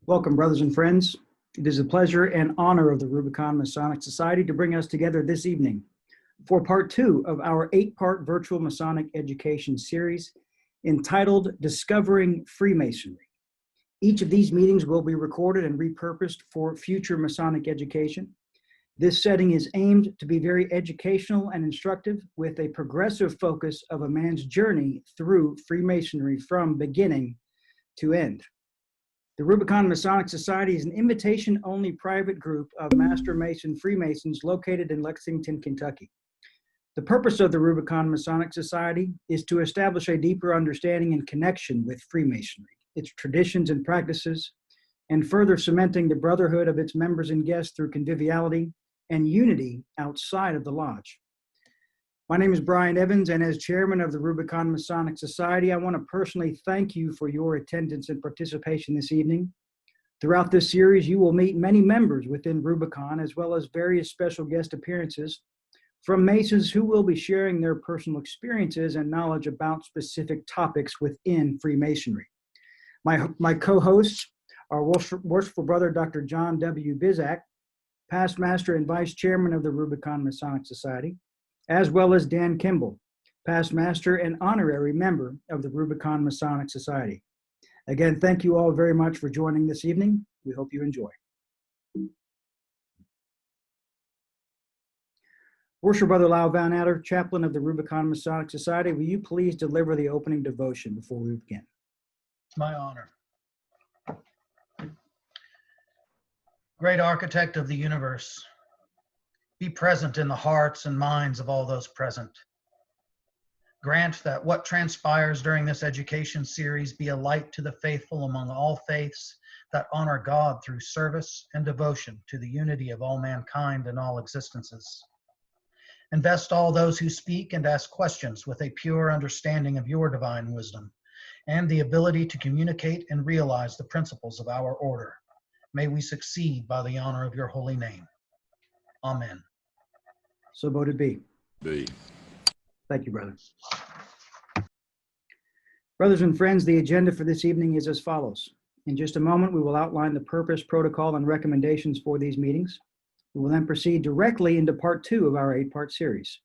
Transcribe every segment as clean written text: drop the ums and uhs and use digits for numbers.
Welcome, brothers and friends. It is a pleasure and honor of the Rubicon Masonic Society to bring us together this evening for part 2 of our 8-part virtual Masonic education series entitled Discovering Freemasonry. Each of these meetings will be recorded and repurposed for future Masonic education. This setting is aimed to be very educational and instructive with a progressive focus of a man's journey through Freemasonry from beginning to end. The Rubicon Masonic Society is an invitation-only private group of Master Mason Freemasons located in Lexington, Kentucky. The purpose of the Rubicon Masonic Society is to establish a deeper understanding and connection with Freemasonry, its traditions and practices, and further cementing the brotherhood of its members and guests through conviviality and unity outside of the lodge. My name is Brian Evans, and as chairman of the Rubicon Masonic Society, I want to personally thank you for your attendance and participation this evening. Throughout this series, you will meet many members within Rubicon, as well as various special guest appearances from Masons who will be sharing their personal experiences and knowledge about specific topics within Freemasonry. My co-hosts are Worshipful Brother Dr. John W. Bizak, past master and vice chairman of the Rubicon Masonic Society, as well as Dan Kimball, past master and honorary member of the Rubicon Masonic Society. Again, thank you all very much for joining this evening. We hope you enjoy. Worshipful Brother Lau Van Adder, chaplain of the Rubicon Masonic Society, will you please deliver the opening devotion before we begin? It's my honor. Great architect of the universe, be present in the hearts and minds of all those present. Grant that what transpires during this education series be a light to the faithful among all faiths that honor God through service and devotion to the unity of all mankind and all existences. Invest all those who speak and ask questions with a pure understanding of your divine wisdom and the ability to communicate and realize the principles of our order. May we succeed by the honor of your holy name. Amen. So voted be. Be. Thank you, brother. Brothers and friends, the agenda for this evening is as follows. In just a moment, we will outline the purpose, protocol, and recommendations for these meetings. We will then proceed directly into part 2 of our 8-part series.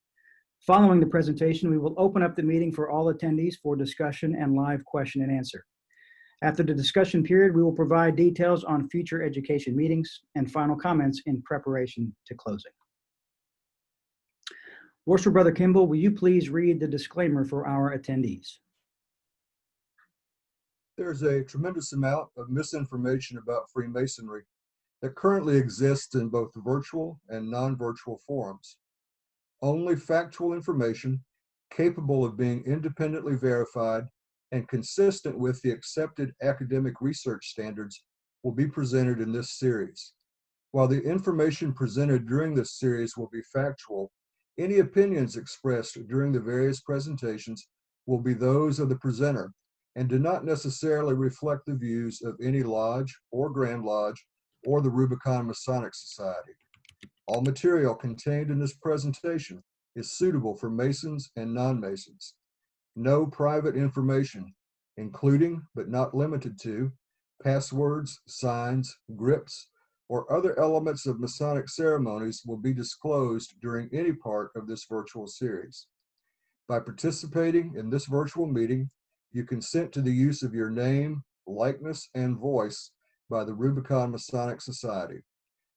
Following the presentation, we will open up the meeting for all attendees for discussion and live question and answer. After the discussion period, we will provide details on future education meetings and final comments in preparation to closing. Worshipful Brother Kimball, will you please read the disclaimer for our attendees? There's a tremendous amount of misinformation about Freemasonry that currently exists in both virtual and non-virtual forums. Only factual information capable of being independently verified and consistent with the accepted academic research standards will be presented in this series. While the information presented during this series will be factual, any opinions expressed during the various presentations will be those of the presenter and do not necessarily reflect the views of any lodge or Grand Lodge or the Rubicon Masonic Society. All material contained in this presentation is suitable for Masons and non-Masons. No private information, including but not limited to passwords, signs, grips, or other elements of Masonic ceremonies will be disclosed during any part of this virtual series. By participating in this virtual meeting, you consent to the use of your name, likeness, and voice by the Rubicon Masonic Society.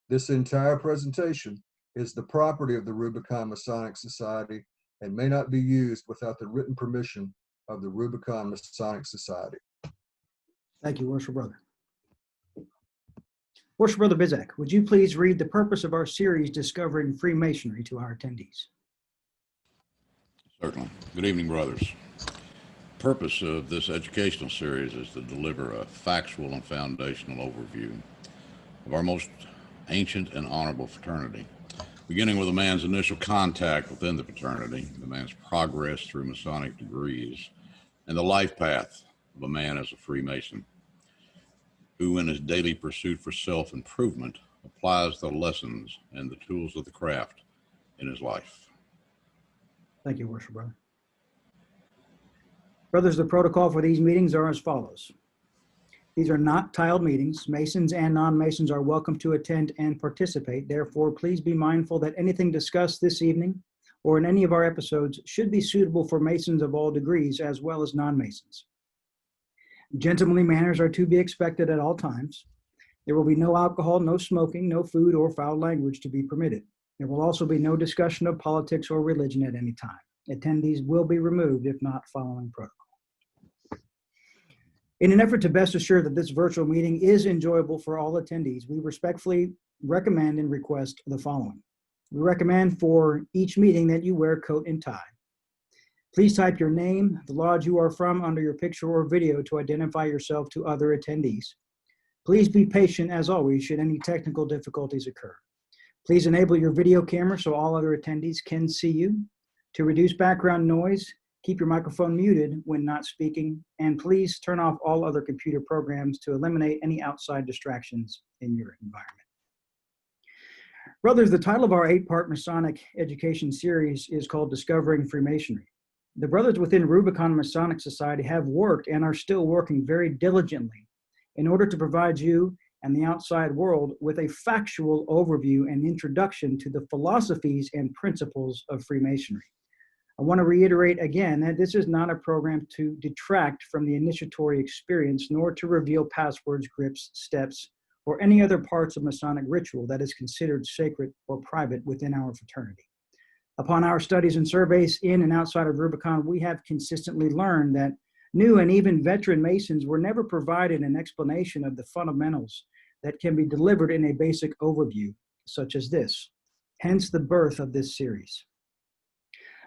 This entire presentation is the property of the Rubicon Masonic Society and may not be used without the written permission of the Rubicon Masonic Society. Thank you, Worshipful Brother. Worshipful Brother Bizak, would you please read the purpose of our series, Discovering Freemasonry, to our attendees? Certainly. Good evening, brothers. The purpose of this educational series is to deliver a factual and foundational overview of our most ancient and honorable fraternity, beginning with a man's initial contact within the fraternity, the man's progress through Masonic degrees, and the life path of a man as a Freemason, who in his daily pursuit for self-improvement applies the lessons and the tools of the craft in his life. Thank you, Worshipful Brother. Brothers, the protocol for these meetings are as follows. These are not tiled meetings. Masons and non-Masons are welcome to attend and participate. Therefore, please be mindful that anything discussed this evening or in any of our episodes should be suitable for Masons of all degrees as well as non-Masons. Gentlemanly manners are to be expected at all times. There will be no alcohol, no smoking, no food, or foul language to be permitted. There will also be no discussion of politics or religion at any time. Attendees will be removed if not following protocol. In an effort to best assure that this virtual meeting is enjoyable for all attendees, we respectfully recommend and request the following. We recommend for each meeting that you wear coat and tie. Please type your name, the lodge you are from under your picture or video to identify yourself to other attendees. Please be patient as always should any technical difficulties occur. Please enable your video camera so all other attendees can see you. To reduce background noise, keep your microphone muted when not speaking, and please turn off all other computer programs to eliminate any outside distractions in your environment. Brothers, the title of our 8-part Masonic education series is called Discovering Freemasonry. The brothers within Rubicon Masonic Society have worked and are still working very diligently in order to provide you and the outside world with a factual overview and introduction to the philosophies and principles of Freemasonry. I want to reiterate again that this is not a program to detract from the initiatory experience, nor to reveal passwords, grips, steps, or any other parts of Masonic ritual that is considered sacred or private within our fraternity. Upon our studies and surveys in and outside of Rubicon, we have consistently learned that new and even veteran Masons were never provided an explanation of the fundamentals that can be delivered in a basic overview, such as this, hence the birth of this series.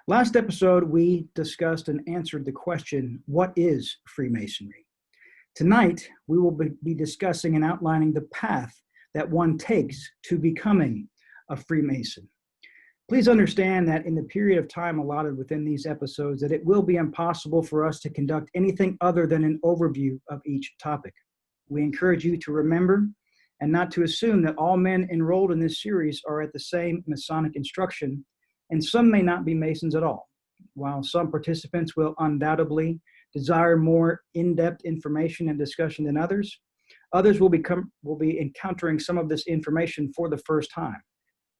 Last episode, we discussed and answered the question, what is Freemasonry? Tonight, we will be discussing and outlining the path that one takes to becoming a Freemason. Please understand that in the period of time allotted within these episodes, that it will be impossible for us to conduct anything other than an overview of each topic. We encourage you to remember and not to assume that all men enrolled in this series are at the same Masonic instruction, and some may not be Masons at all. While some participants will undoubtedly desire more in-depth information and discussion than others, others will be encountering some of this information for the first time.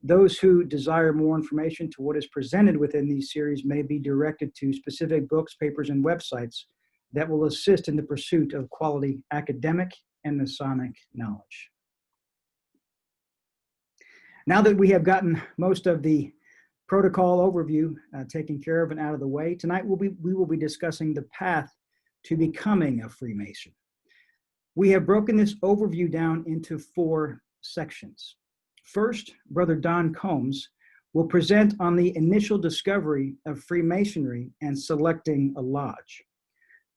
Those who desire more information to what is presented within these series may be directed to specific books, papers, and websites that will assist in the pursuit of quality academic and Masonic knowledge. Now that we have gotten most of the protocol overview taken care of and out of the way, tonight we will be discussing the path to becoming a Freemason. We have broken this overview down into 4 sections. First, Brother Don Combs will present on the initial discovery of Freemasonry and selecting a lodge.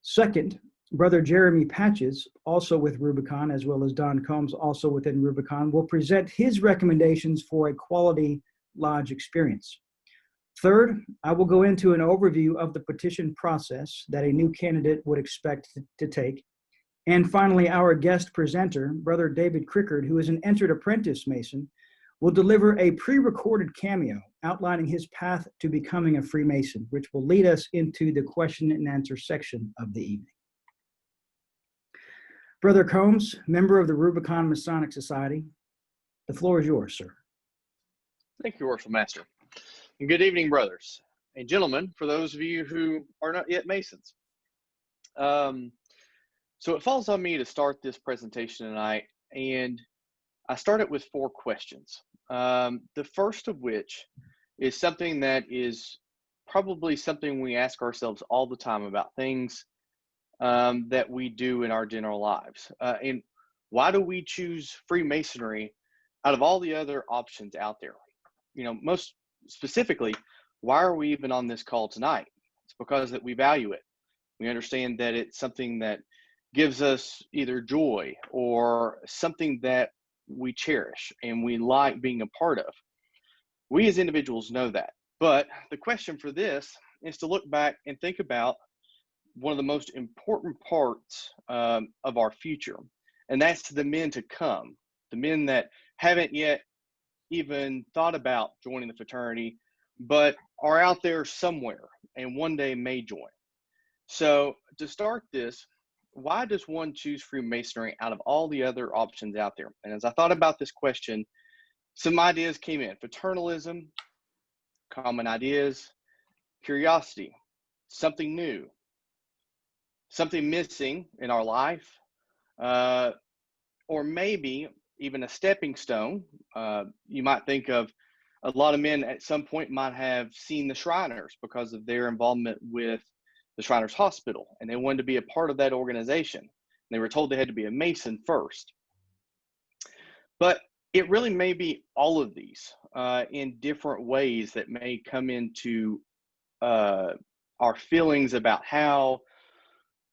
Second, Brother Jeremy Patches, also with Rubicon, as well as Don Combs, also within Rubicon, will present his recommendations for a quality lodge experience. Third, I will go into an overview of the petition process that a new candidate would expect to take. And finally, our guest presenter, Brother David Crickard, who is an entered apprentice Mason, will deliver a pre-recorded cameo outlining his path to becoming a Freemason, which will lead us into the question and answer section of the evening. Brother Combs, member of the Rubicon Masonic Society, the floor is yours, sir. Thank you, Worshipful Master. And good evening, brothers and gentlemen, for those of you who are not yet Masons. So it falls on me to start this presentation tonight, and I started with 4 questions. The first of which is something that is probably something we ask ourselves all the time about things that we do in our general lives. And why do we choose Freemasonry out of all the other options out there? You know, most specifically, why are we even on this call tonight? It's because that we value it. We understand that it's something that gives us either joy or something that we cherish and we like being a part of. We as individuals know that. But the question for this is to look back and think about one of the most important parts of our future, and that's the men to come, the men that haven't yet even thought about joining the fraternity, but are out there somewhere and one day may join. So to start this, why does one choose Freemasonry out of all the other options out there? And as I thought about this question, some ideas came in: fraternalism, common ideas, curiosity, something new, something missing in our life, or maybe even a stepping stone. You might think of a lot of men at some point might have seen the Shriners because of their involvement with the Shriners Hospital, and they wanted to be a part of that organization. They were told they had to be a Mason first. But it really may be all of these in different ways that may come into our feelings about how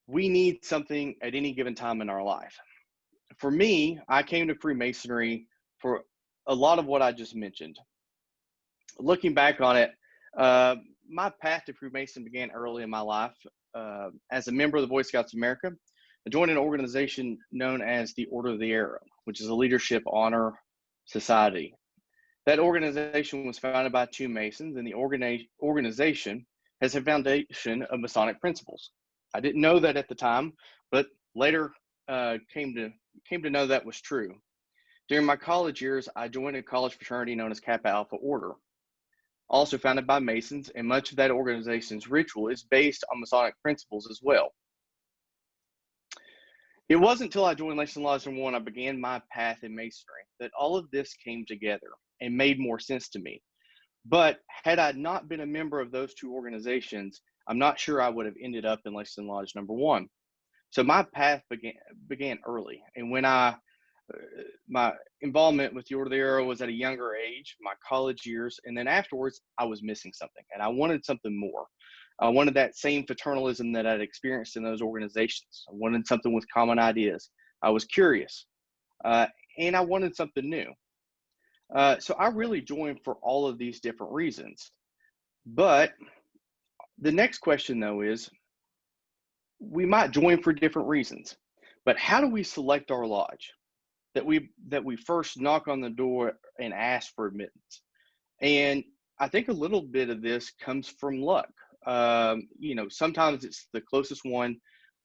we need something at any given time in our life. For me, I came to Freemasonry for a lot of what I just mentioned. Looking back on it, my path to Freemason began early in my life. As a member of the Boy Scouts of America, I joined an organization known as the Order of the Arrow, which is a leadership honor society. That organization was founded by 2 Masons, and the organization has a foundation of Masonic principles. I didn't know that at the time, but later came to know that was true. During my college years, I joined a college fraternity known as Kappa Alpha Order, also founded by Masons, and much of that organization's ritual is based on Masonic principles as well. It wasn't until I joined Lexington Lodge No. 1 I began my path in Masonry that all of this came together and made more sense to me. But had I not been a member of those 2 organizations, I'm not sure I would have ended up in Lexington Lodge No. 1. So my path began early, and when my involvement with the Order of the Arrow was at a younger age, my college years, and then afterwards, I was missing something, and I wanted something more. I wanted that same fraternalism that I'd experienced in those organizations. I wanted something with common ideas. I was curious, and I wanted something new. So I really joined for all of these different reasons. But the next question, though, is we might join for different reasons, but how do we select our lodge? That we first knock on the door and ask for admittance. And I think a little bit of this comes from luck. Sometimes it's the closest one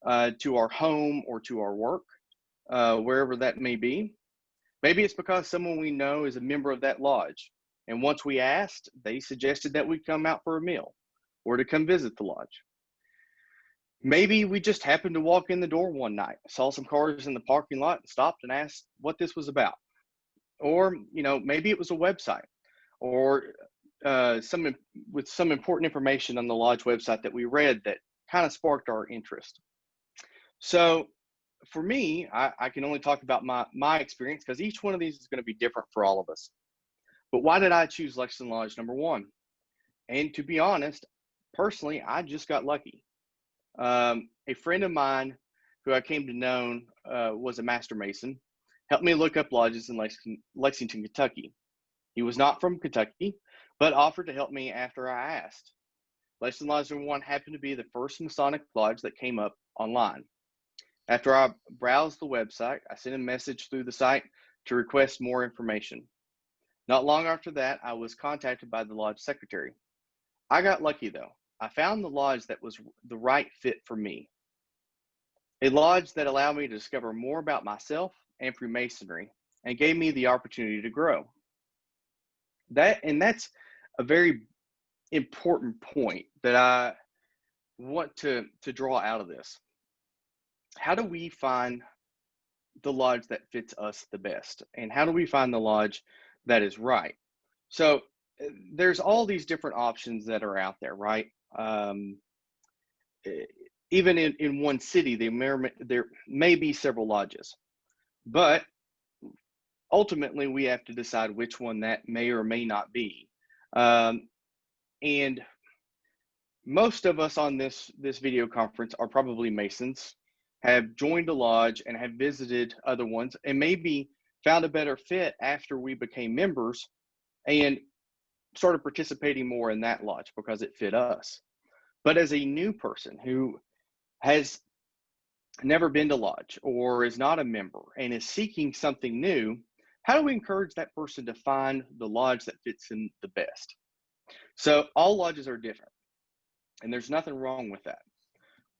to our home or to our work, wherever that may be. Maybe it's because someone we know is a member of that lodge. And once we asked, they suggested that we come out for a meal or to come visit the lodge. Maybe we just happened to walk in the door one night, saw some cars in the parking lot, and stopped and asked what this was about. Or, maybe it was a website or with some important information on the lodge website that we read that kind of sparked our interest. So for me, I can only talk about my experience because each one of these is going to be different for all of us. But why did I choose Lexington Lodge No. 1? And to be honest, personally, I just got lucky. A friend of mine who I came to know was a Master Mason, helped me look up lodges in Lexington, Kentucky. He was not from Kentucky, but offered to help me after I asked. Lexington Lodge No. 1 happened to be the first Masonic lodge that came up online. After I browsed the website, I sent a message through the site to request more information. Not long after that, I was contacted by the lodge secretary. I got lucky though. I found the lodge that was the right fit for me. A lodge that allowed me to discover more about myself and Freemasonry and gave me the opportunity to grow. That's a very important point that I want to draw out of this. How do we find the lodge that fits us the best? And how do we find the lodge that is right? So there's all these different options that are out there, right? Even in one city, there may be several lodges, but ultimately we have to decide which one that may or may not be. And most of us on this video conference are probably Masons, have joined a lodge and have visited other ones, and maybe found a better fit after we became members and started participating more in that lodge because it fit us. But as a new person who has never been to lodge or is not a member and is seeking something new, how do we encourage that person to find the lodge that fits them the best? So all lodges are different, and there's nothing wrong with that.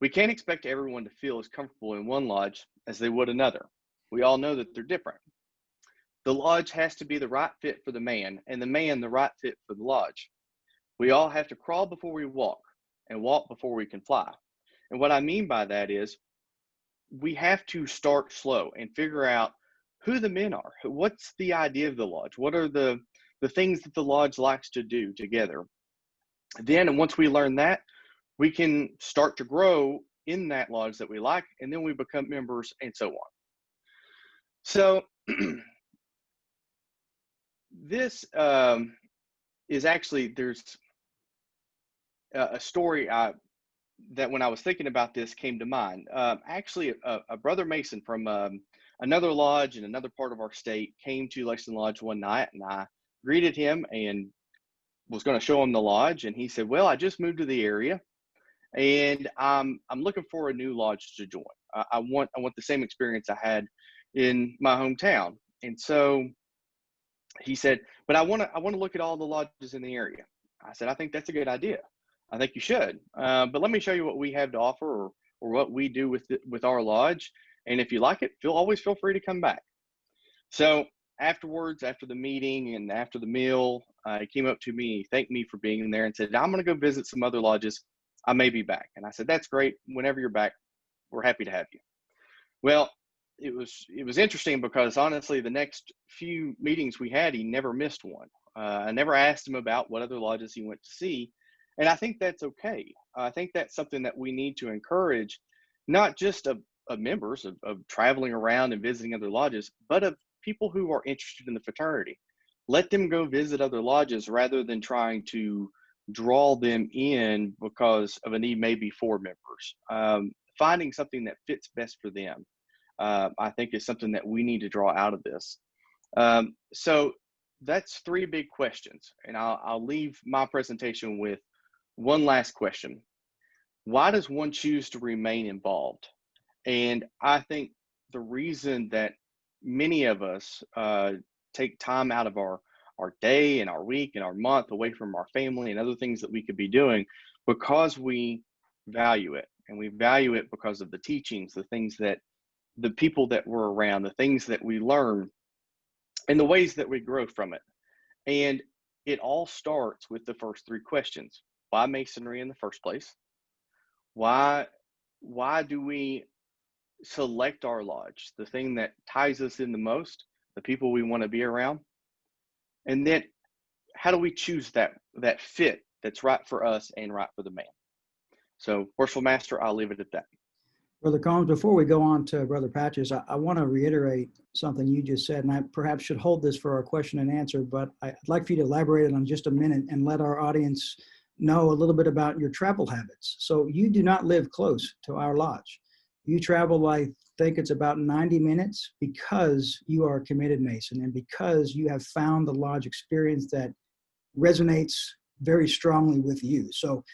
We can't expect everyone to feel as comfortable in one lodge as they would another. We all know that they're different. The lodge has to be the right fit for the man, and the man the right fit for the lodge. We all have to crawl before we walk, and walk before we can fly. And what I mean by that is we have to start slow and figure out who the men are. What's the idea of the lodge? What are the things that the lodge likes to do together? Then, and once we learn that, we can start to grow in that lodge that we like, and then we become members and so on. So this is actually, there's a story that when I was thinking about this came to mind. Actually, a brother Mason from another lodge in another part of our state came to Lexington Lodge one night, and I greeted him and was going to show him the lodge. And he said, "Well, I just moved to the area, and I'm looking for a new lodge to join. I want the same experience I had in my hometown." And so he said, "But I want to look at all the lodges in the area." I said, "I think that's a good idea. I think you should. But let me show you what we have to offer, or what we do with our lodge. And if you like it, always feel free to come back." So afterwards, after the meeting and after the meal, he came up to me, thanked me for being there, and said, "I'm going to go visit some other lodges. I may be back." And I said, "That's great. Whenever you're back, we're happy to have you." Well, it was interesting because honestly, the next few meetings we had, he never missed one. I never asked him about what other lodges he went to see. And I think that's okay. I think that's something that we need to encourage, not just of members of traveling around and visiting other lodges, but of people who are interested in the fraternity. Let them go visit other lodges rather than trying to draw them in because of a need maybe for members. Finding something that fits best for them, I think, is something that we need to draw out of this. So that's three big questions. And I'll leave my presentation with one last question. Why does one choose to remain involved? And I think the reason that many of us take time out of our day and our week and our month away from our family and other things that we could be doing, because we value it. And we value it because of the teachings, the things that the people that we're around, the things that we learn, and the ways that we grow from it. And it all starts with the first three questions. Why Masonry in the first place? Why do we select our lodge? The thing that ties us in the most, the people we want to be around. And then how do we choose that fit that's right for us and right for the man? So, Worshipful Master, I'll leave it at that. Brother Combs, before we go on to Brother Patches, I want to reiterate something you just said, and I perhaps should hold this for our question and answer, but I'd like for you to elaborate on just a minute and let our audience know a little bit about your travel habits. So you do not live close to our lodge. You travel, I think it's about 90 minutes, because you are a committed Mason and because you have found the lodge experience that resonates very strongly with you. So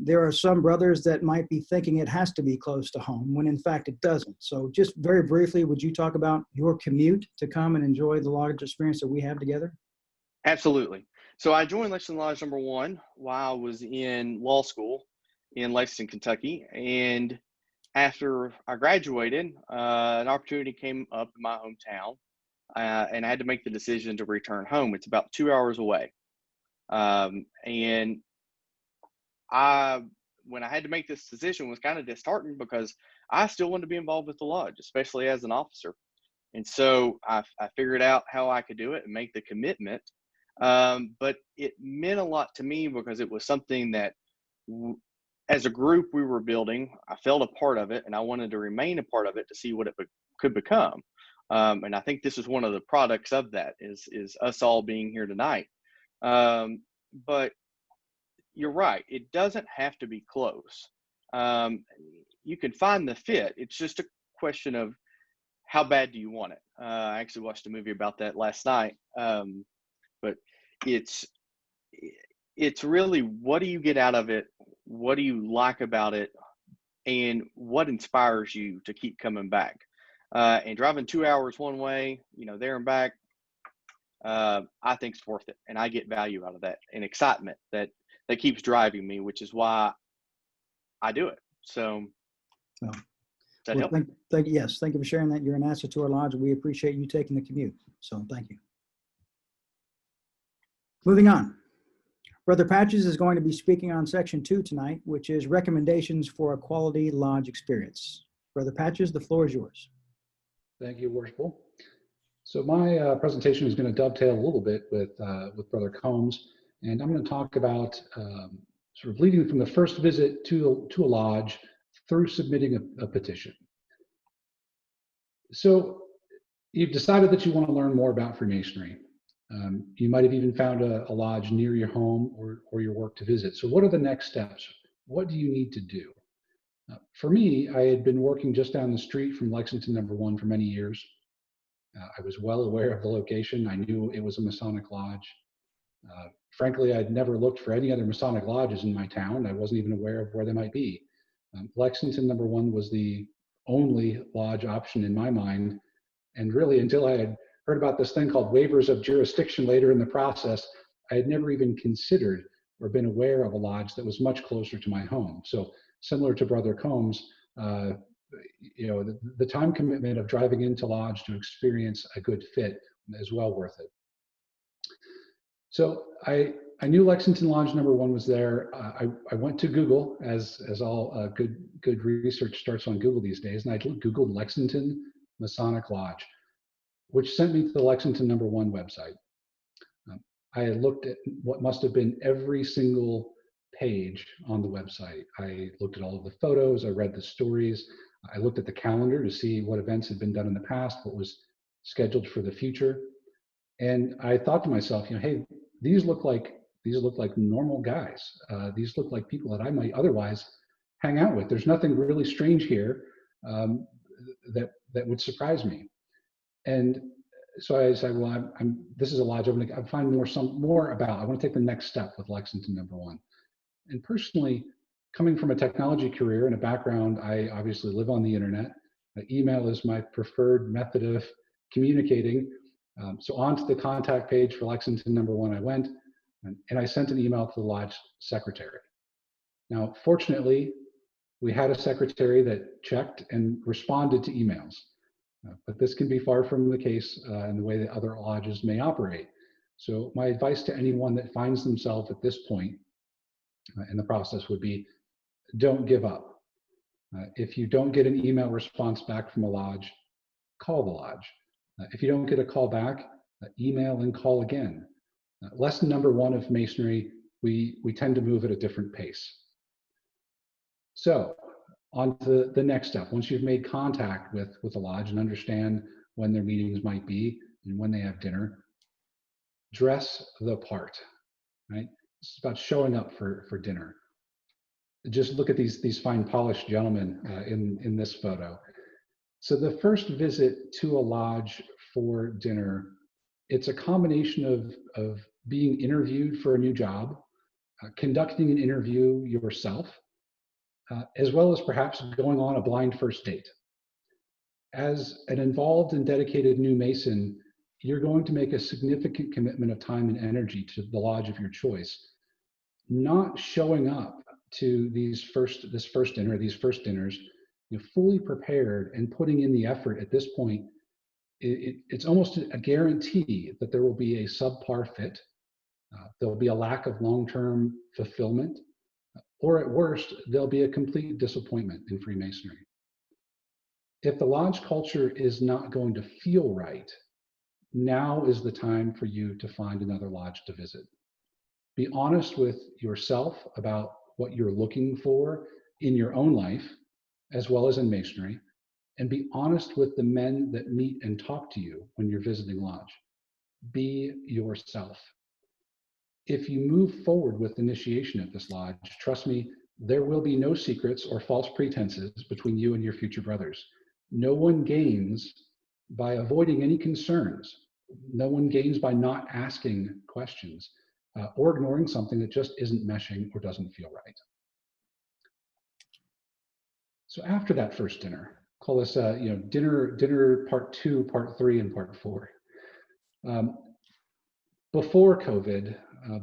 there are some brothers that might be thinking it has to be close to home when in fact it doesn't. So just very briefly, would you talk about your commute to come and enjoy the lodge experience that we have together? Absolutely. So I joined Lexington Lodge number 1 while I was in law school in Lexington, Kentucky. And after I graduated, an opportunity came up in my hometown, and I had to make the decision to return home. It's about 2 hours away. And when I had to make this decision, was kind of disheartened because I still wanted to be involved with the lodge, especially as an officer. And so I figured out how I could do it and make the commitment. But it meant a lot to me because it was something that as a group we were building. I felt a part of it and I wanted to remain a part of it to see what it could become. And I think this is one of the products of that is us all being here tonight. But you're right. It doesn't have to be close. You can find the fit. It's just a question of how bad do you want it? I actually watched a movie about that last night. But it's really, what do you get out of it? What do you like about it? And what inspires you to keep coming back? And driving 2 hours one way, there and back, I think it's worth it. And I get value out of that and excitement that keeps driving me, which is why I do it. So, Well, does that well, help? yes, thank you for sharing that. You're an asset to our lodge. We appreciate you taking the commute. So thank you. Moving on. Brother Patches is going to be speaking on section 2 tonight, which is recommendations for a quality lodge experience. Brother Patches, the floor is yours. Thank you, Worshipful. So my presentation is going to dovetail a little bit with Brother Combs, and I'm going to talk about sort of leading from the first visit to a lodge through submitting a petition. So you've decided that you want to learn more about Freemasonry. You might have even found a lodge near your home or your work to visit. So what are the next steps? What do you need to do? For me, I had been working just down the street from Lexington number 1 for many years. I was well aware of the location. I knew it was a Masonic lodge. Frankly, I'd never looked for any other Masonic lodges in my town. I wasn't even aware of where they might be. Lexington number 1 was the only lodge option in my mind. And really, until I had heard about this thing called waivers of jurisdiction later in the process, I had never even considered or been aware of a lodge that was much closer to my home. So similar to Brother Combs, the time commitment of driving into lodge to experience a good fit is well worth it. So I knew Lexington Lodge number 1 was there. I went to Google, as all good research starts on Google these days, and I Googled Lexington Masonic Lodge, which sent me to the Lexington number 1 website. I had looked at what must have been every single page on the website. I looked at all of the photos, I read the stories, I looked at the calendar to see what events had been done in the past, what was scheduled for the future. And I thought to myself, hey, these look like normal guys. These look like people that I might otherwise hang out with. There's nothing really strange here that would surprise me. And so I said, well, this is a lodge I'm going to find more about. I want to take the next step with Lexington number 1. And personally, coming from a technology career and a background, I obviously live on the internet. Email is my preferred method of communicating. So onto the contact page for Lexington number 1 I went, and I sent an email to the lodge secretary. Now, fortunately, we had a secretary that checked and responded to emails. But this can be far from the case in the way that other lodges may operate. So my advice to anyone that finds themselves at this point in the process would be, don't give up. If you don't get an email response back from a lodge, call the lodge. If you don't get a call back, email and call again. Lesson number 1 of Masonry, we tend to move at a different pace. So on to the next step. Once you've made contact with a lodge and understand when their meetings might be and when they have dinner, dress the part, right? It's about showing up for dinner. Just look at these fine polished gentlemen in this photo. So the first visit to a lodge for dinner, it's a combination of being interviewed for a new job, conducting an interview yourself, as well as perhaps going on a blind first date. As an involved and dedicated new Mason, you're going to make a significant commitment of time and energy to the lodge of your choice. Not showing up to this first dinner, these first dinners, fully prepared and putting in the effort at this point, it's almost a guarantee that there will be a subpar fit. There'll be a lack of long-term fulfillment, or at worst, there'll be a complete disappointment in Freemasonry. If the lodge culture is not going to feel right, now is the time for you to find another lodge to visit. Be honest with yourself about what you're looking for in your own life, as well as in Masonry, and be honest with the men that meet and talk to you when you're visiting lodge. Be yourself. If you move forward with initiation at this lodge, trust me, there will be no secrets or false pretenses between you and your future brothers. No one gains by avoiding any concerns. No one gains by not asking questions or ignoring something that just isn't meshing or doesn't feel right. So after that first dinner, call this dinner part 2, part 3, and part 4. Before COVID,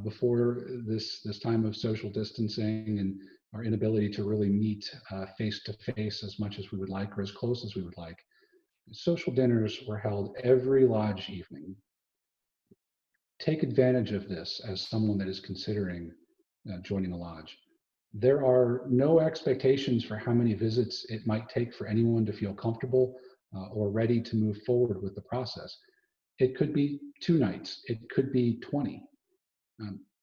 before this time of social distancing our inability to really meet face to face as much as we would like or as close as we would like. Social dinners were held every lodge evening. Take advantage of this as someone that is considering joining a lodge. There are no expectations for how many visits it might take for anyone to feel comfortable or ready to move forward with the process. It could be 2 nights, it could be 20.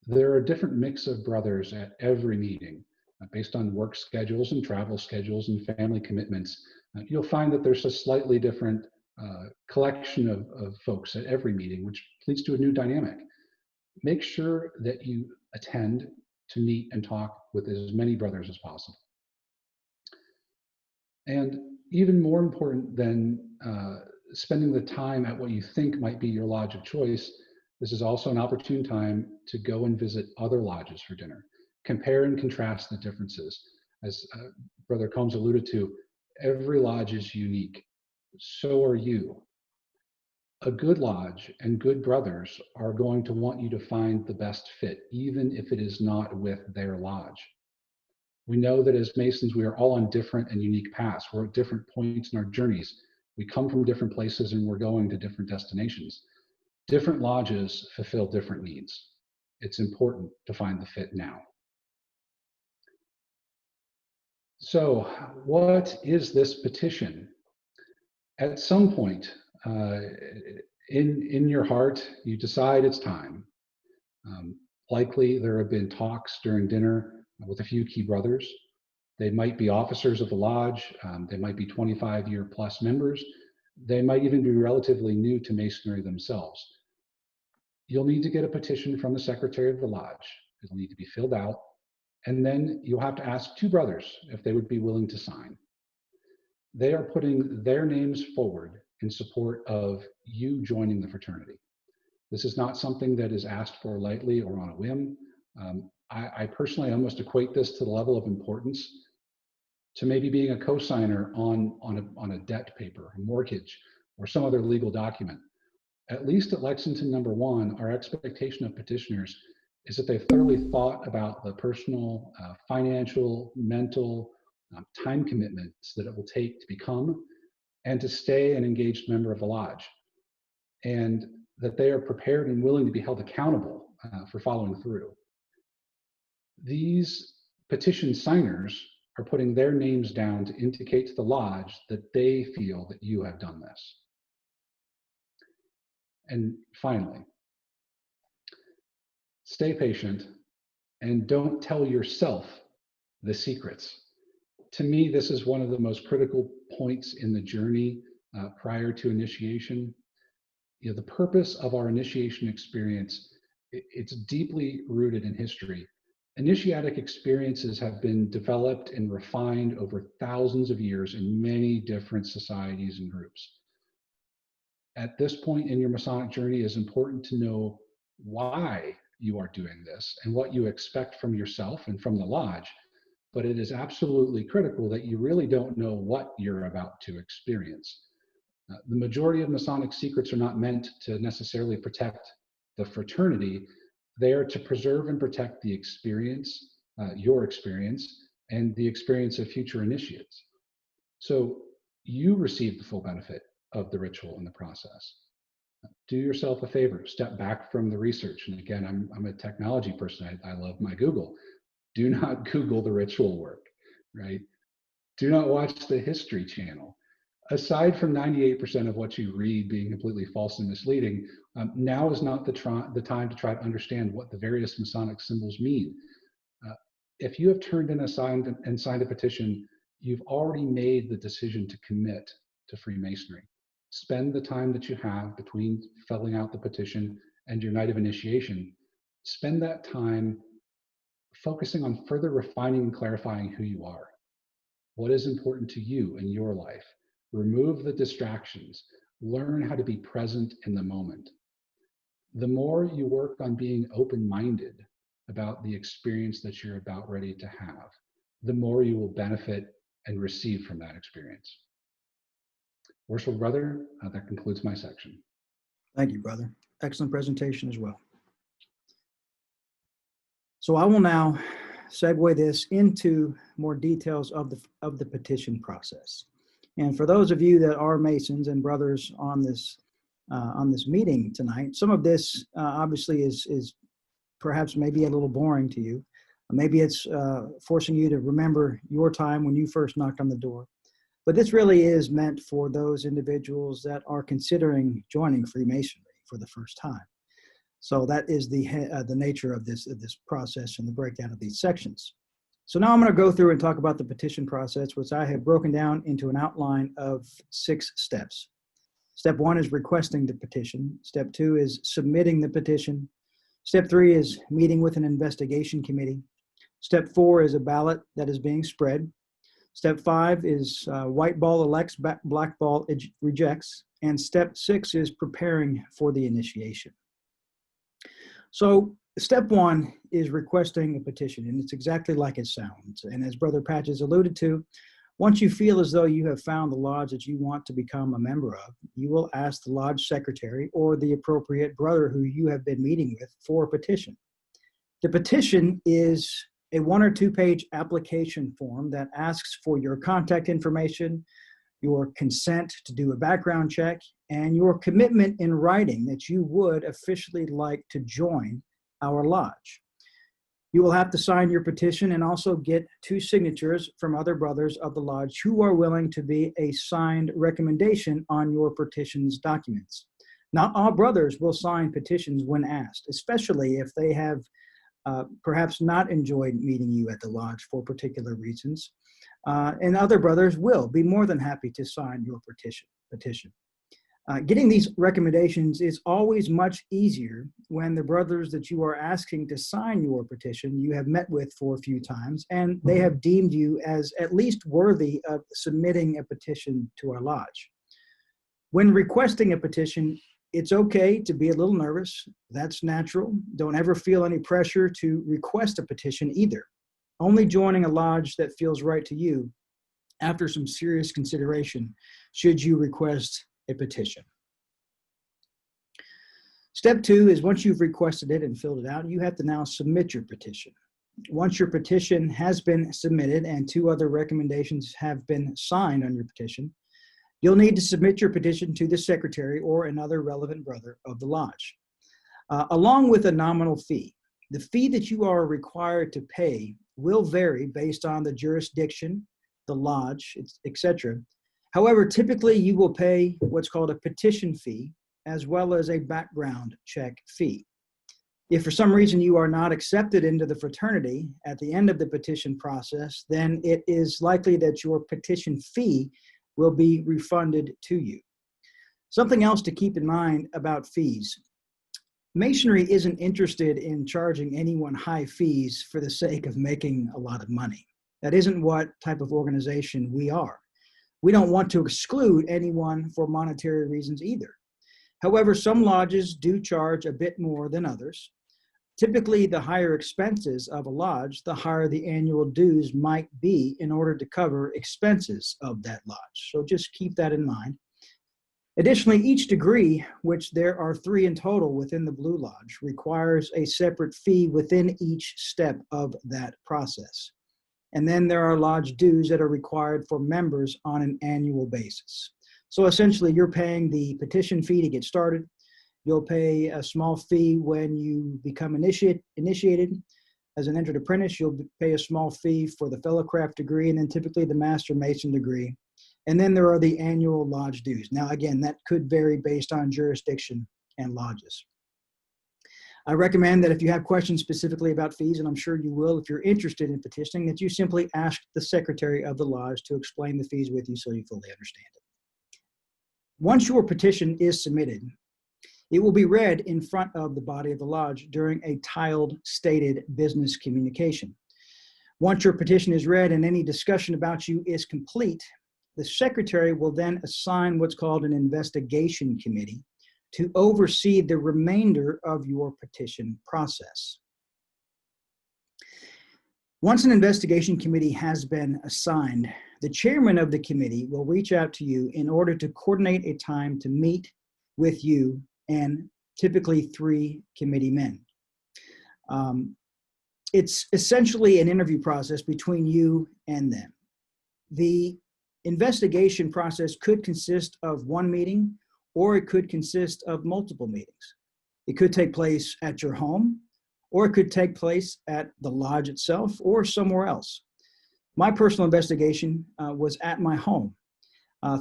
There are a different mix of brothers at every meeting based on work schedules and travel schedules and family commitments. You'll find that there's a slightly different collection of folks at every meeting, which leads to a new dynamic. Make sure that you attend to meet and talk with as many brothers as possible. And even more important than spending the time at what you think might be your lodge of choice, this is also an opportune time to go and visit other lodges for dinner. Compare and contrast the differences. As Brother Combs alluded to, every lodge is unique. So are you. A good lodge and good brothers are going to want you to find the best fit, even if it is not with their lodge. We know that as Masons, we are all on different and unique paths. We're at different points in our journeys. We come from different places and we're going to different destinations. Different lodges fulfill different needs. It's important to find the fit now. So, what is this petition? At some point in your heart, you decide it's time. Likely there have been talks during dinner with a few key brothers. They might be officers of the lodge. They might be 25-year plus members. They might even be relatively new to Masonry themselves. You'll need to get a petition from the secretary of the lodge. It'll need to be filled out. And then you'll have to ask 2 brothers if they would be willing to sign. They are putting their names forward in support of you joining the fraternity. This is not something that is asked for lightly or on a whim. I personally almost equate this to the level of importance to maybe being a co-signer on a debt paper, a mortgage, or some other legal document. At least at Lexington #1, our expectation of petitioners is that they've thoroughly thought about the personal, financial, mental, time commitments that it will take to become and to stay an engaged member of the lodge, and that they are prepared and willing to be held accountable for following through. These petition signers are putting their names down to indicate to the lodge that they feel that you have done this. And finally, stay patient and don't tell yourself the secrets. To me, this is one of the most critical points in the journey prior to initiation. You know, the purpose of our initiation experience, it's deeply rooted in history. Initiatic experiences have been developed and refined over thousands of years in many different societies and groups. At this point in your Masonic journey, it is important to know why you are doing this and what you expect from yourself and from the lodge. But it is absolutely critical that you really don't know what you're about to experience. The majority of Masonic secrets are not meant to necessarily protect the fraternity. They are to preserve and protect the experience, your experience, and the experience of future initiates. So you receive the full benefit of the ritual and the process. Do yourself a favor, step back from the research. And again, I'm a technology person. I love my Google. Do not Google the ritual work, right? Do not watch the History Channel. Aside from 98% of what you read being completely false and misleading, now is not the time to try to understand what the various Masonic symbols mean. If you have turned in and signed a petition, you've already made the decision to commit to Freemasonry. Spend the time that you have between filling out the petition and your night of initiation. Spend that time focusing on further refining and clarifying who you are. What is important to you in your life? Remove the distractions. Learn how to be present in the moment. The more you work on being open-minded about the experience that you're about ready to have, the more you will benefit and receive from that experience. Worshipful brother, that concludes my section. Thank you, brother. Excellent presentation as well. So I will now segue this into more details of the petition process. And for those of you that are Masons and brothers on this meeting tonight, some of this obviously is perhaps maybe a little boring to you. Maybe it's forcing you to remember your time when you first knocked on the door. But this really is meant for those individuals that are considering joining Freemasonry for the first time. So that is the nature of this process and the breakdown of these sections. So now I'm going to go through and talk about the petition process, which I have broken down into an outline of 6 steps. Step 1 is requesting the petition. Step 2 is submitting the petition. Step 3 is meeting with an investigation committee. Step 4 is a ballot that is being spread. Step 5 is white ball elects, black ball rejects. And step 6 is preparing for the initiation. So step 1 is requesting a petition, and it's exactly like it sounds. And as Brother Patches alluded to, once you feel as though you have found the lodge that you want to become a member of, you will ask the lodge secretary or the appropriate brother who you have been meeting with for a petition. The petition is a 1 or 2 page application form that asks for your contact information, your consent to do a background check, and your commitment in writing that you would officially like to join our lodge. You will have to sign your petition and also get 2 signatures from other brothers of the lodge who are willing to be a signed recommendation on your petition's documents. Not all brothers will sign petitions when asked, especially if they have perhaps not enjoyed meeting you at the lodge for particular reasons. And other brothers will be more than happy to sign your petition. Getting these recommendations is always much easier when the brothers that you are asking to sign your petition you have met with for a few times, and they have deemed you as at least worthy of submitting a petition to our lodge. When requesting a petition, it's okay to be a little nervous. That's natural. Don't ever feel any pressure to request a petition either. Only joining a lodge that feels right to you after some serious consideration should you request a petition. Step 2 is once you've requested it and filled it out, you have to now submit your petition. Once your petition has been submitted and 2 other recommendations have been signed on your petition, you'll need to submit your petition to the secretary or another relevant brother of the lodge, along with a nominal fee. The fee that you are required to pay will vary based on the jurisdiction, the lodge, etc. However, typically you will pay what's called a petition fee as well as a background check fee. If for some reason you are not accepted into the fraternity at the end of the petition process, then it is likely that your petition fee will be refunded to you. Something else to keep in mind about fees. Masonry isn't interested in charging anyone high fees for the sake of making a lot of money. That isn't what type of organization we are. We don't want to exclude anyone for monetary reasons either. However, some lodges do charge a bit more than others. Typically, the higher expenses of a lodge, the higher the annual dues might be in order to cover expenses of that lodge. So just keep that in mind. Additionally, each degree, which there are 3 in total within the Blue Lodge, requires a separate fee within each step of that process. And then there are lodge dues that are required for members on an annual basis. So essentially, you're paying the petition fee to get started. You'll pay a small fee when you become initiated. As an entered apprentice, you'll pay a small fee for the fellowcraft degree, and then typically the Master Mason degree. And then there are the annual lodge dues. Now, again, that could vary based on jurisdiction and lodges. I recommend that if you have questions specifically about fees, and I'm sure you will if you're interested in petitioning, that you simply ask the secretary of the lodge to explain the fees with you so you fully understand it. Once your petition is submitted, it will be read in front of the body of the lodge during a tiled, stated business communication. Once your petition is read and any discussion about you is complete, the secretary will then assign what's called an investigation committee to oversee the remainder of your petition process. Once an investigation committee has been assigned, the chairman of the committee will reach out to you in order to coordinate a time to meet with you and typically 3 committee men. It's essentially an interview process between you and them. The investigation process could consist of one meeting, or it could consist of multiple meetings. It could take place at your home, or it could take place at the lodge itself or somewhere else. My personal investigation was at my home.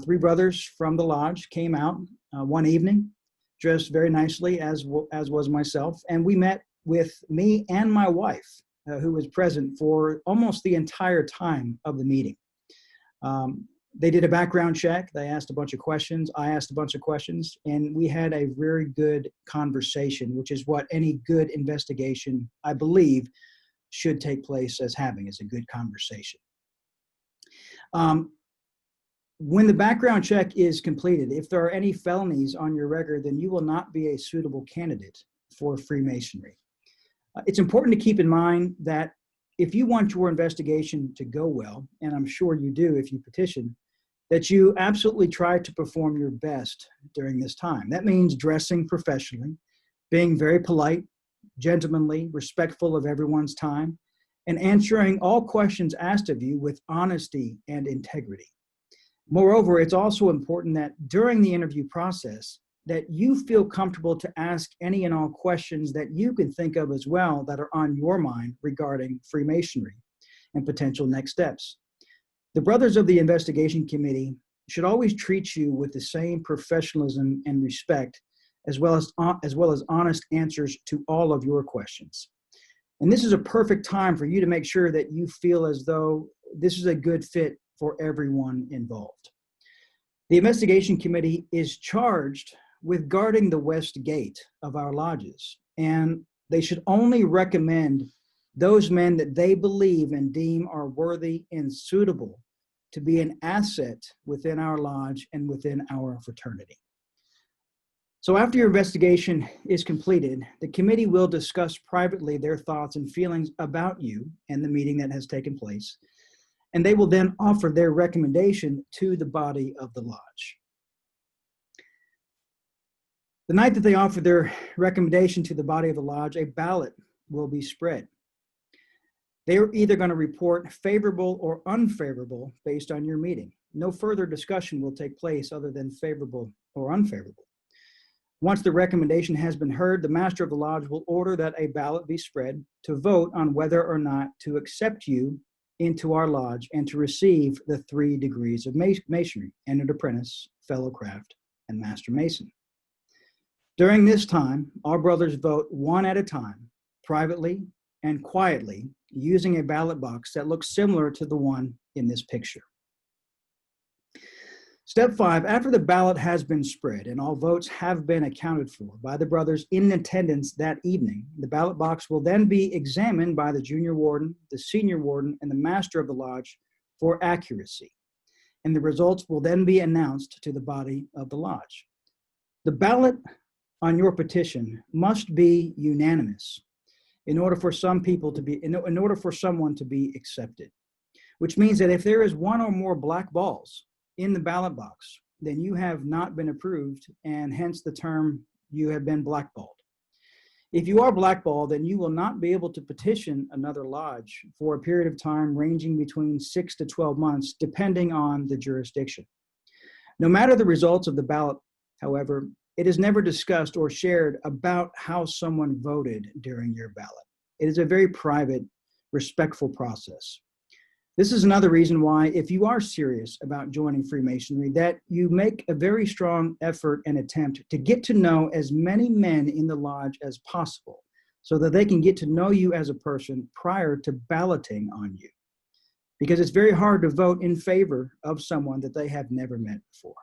3 brothers from the lodge came out one evening, dressed very nicely, as was myself, and we met with me and my wife, who was present for almost the entire time of the meeting. They did a background check. They asked a bunch of questions. I asked a bunch of questions, and we had a very good conversation, which is what any good investigation, I believe, should take place as having, is a good conversation. When the background check is completed, if there are any felonies on your record, then you will not be a suitable candidate for Freemasonry. It's important to keep in mind that if you want your investigation to go well, and I'm sure you do if you petition, that you absolutely try to perform your best during this time. That means dressing professionally, being very polite, gentlemanly, respectful of everyone's time, and answering all questions asked of you with honesty and integrity. Moreover, it's also important that during the interview process, that you feel comfortable to ask any and all questions that you can think of as well that are on your mind regarding Freemasonry and potential next steps. The brothers of the investigation committee should always treat you with the same professionalism and respect, as well as honest answers to all of your questions. And this is a perfect time for you to make sure that you feel as though this is a good fit for everyone involved. The investigation committee is charged with guarding the west gate of our lodges, and they should only recommend those men that they believe and deem are worthy and suitable to be an asset within our lodge and within our fraternity. So after your investigation is completed, the committee will discuss privately their thoughts and feelings about you and the meeting that has taken place, and they will then offer their recommendation to the body of the lodge. The night that they offer their recommendation to the body of the lodge, a ballot will be spread. They are either going to report favorable or unfavorable based on your meeting. No further discussion will take place other than favorable or unfavorable. Once the recommendation has been heard, the master of the lodge will order that a ballot be spread to vote on whether or not to accept you into our lodge and to receive the 3 degrees of masonry: entered apprentice, fellow craft, and master mason. During this time, our brothers vote one at a time, privately and quietly, using a ballot box that looks similar to the one in this picture. Step 5, after the ballot has been spread and all votes have been accounted for by the brothers in attendance that evening, the ballot box will then be examined by the junior warden, the senior warden, and the master of the lodge for accuracy. And the results will then be announced to the body of the lodge. The ballot on your petition must be unanimous in order for someone to be accepted, which means that if there is one or more black balls in the ballot box, then you have not been approved, and hence the term you have been blackballed. If you are blackballed, then you will not be able to petition another lodge for a period of time ranging between 6 to 12 months, depending on the jurisdiction. No matter the results of the ballot, however, it is never discussed or shared about how someone voted during your ballot. It is a very private, respectful process. This is another reason why, if you are serious about joining Freemasonry, that you make a very strong effort and attempt to get to know as many men in the lodge as possible so that they can get to know you as a person prior to balloting on you. Because it's very hard to vote in favor of someone that they have never met before.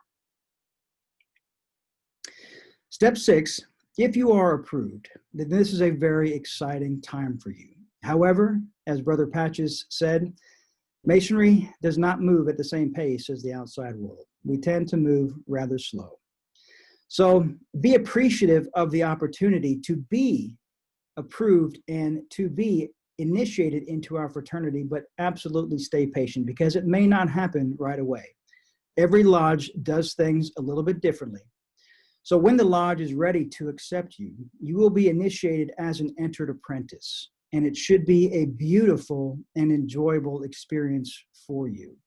Step 6, if you are approved, then this is a very exciting time for you. However, as Brother Patches said, Masonry does not move at the same pace as the outside world. We tend to move rather slow. So be appreciative of the opportunity to be approved and to be initiated into our fraternity, but absolutely stay patient because it may not happen right away. Every lodge does things a little bit differently. So when the lodge is ready to accept you, you will be initiated as an entered apprentice. and it should be a beautiful and enjoyable experience for you,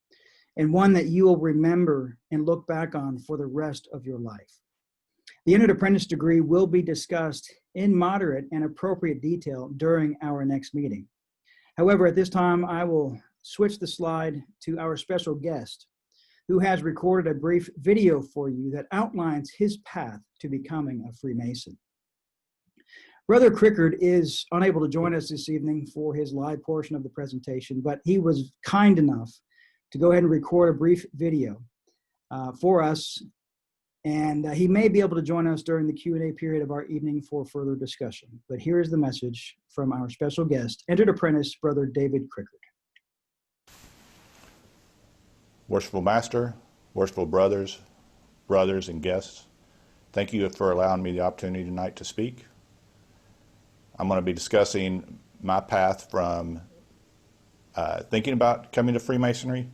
and one that you will remember and look back on for the rest of your life. The entered apprentice degree will be discussed in moderate and appropriate detail during our next meeting. However, at this time, I will switch the slide to our special guest, who has recorded a brief video for you that outlines his path to becoming a Freemason. Brother Crickard is unable to join us this evening for his live portion of the presentation, but he was kind enough to go ahead and record a brief video for us, and he may be able to join us during the Q&A period of our evening for further discussion. But here is the message from our special guest, entered apprentice, Brother David Crickard. Worshipful Master, worshipful brothers, and guests, thank you for allowing me the opportunity tonight to speak. I'm going to be discussing my path from thinking about coming to Freemasonry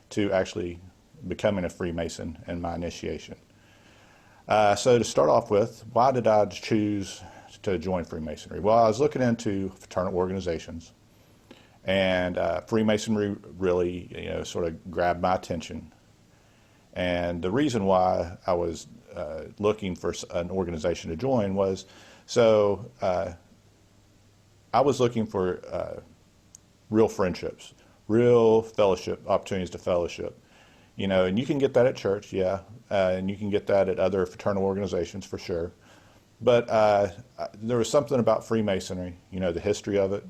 to actually becoming a Freemason and my initiation. So to start off with, why did I choose to join Freemasonry? Well, I was looking into fraternal organizations, and Freemasonry really, sort of grabbed my attention. And the reason why I was looking for an organization to join was, I was looking for real friendships, real fellowship, opportunities to fellowship. And you can get that at church, yeah, and you can get that at other fraternal organizations for sure. But there was something about Freemasonry, the history of it,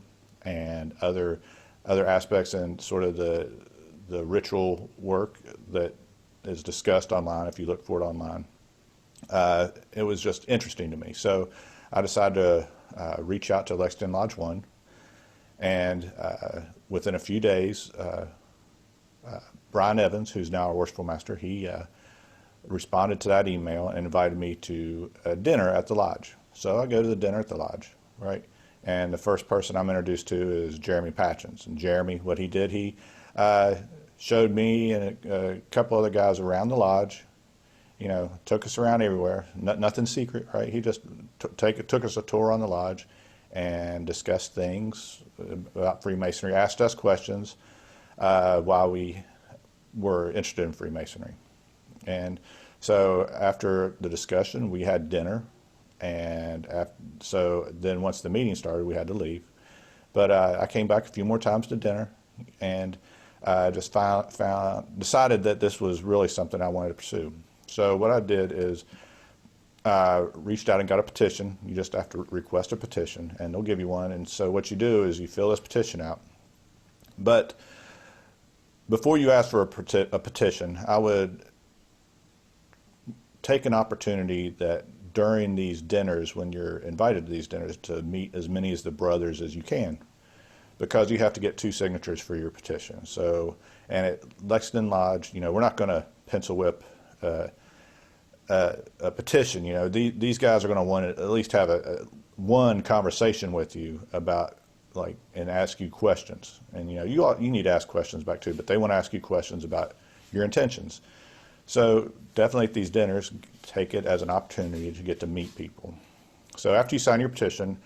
and other aspects, and sort of the ritual work that is discussed online. If you look for it online, it was just interesting to me. So I decided to reach out to Lexington Lodge 1, and within a few days, Brian Evans, who's now our worshipful master, he responded to that email and invited me to a dinner at the lodge. So I go to the dinner at the lodge, right? And the first person I'm introduced to is Jeremy Patchins. And Jeremy, what he did, he showed me and a couple other guys around the lodge, took us around everywhere, nothing secret, right? He just took us a tour on the lodge and discussed things about Freemasonry, asked us questions while we were interested in Freemasonry. And so after the discussion, we had dinner. And so then once the meeting started, we had to leave. But I came back a few more times to dinner, and just decided that this was really something I wanted to pursue. So what I did is reached out and got a petition. You just have to request a petition, and they'll give you one. And so what you do is you fill this petition out. But before you ask for a petition, I would take an opportunity that during these dinners, when you're invited to these dinners, to meet as many of the brothers as you can, because you have to get 2 signatures for your petition. So, and at Lexington Lodge, we're not going to pencil whip a petition. These guys are going to want to at least have one conversation with you about, and ask you questions. And you need to ask questions back too, but they want to ask you questions about your intentions. So definitely at these dinners, take it as an opportunity to get to meet people. So after you sign your petition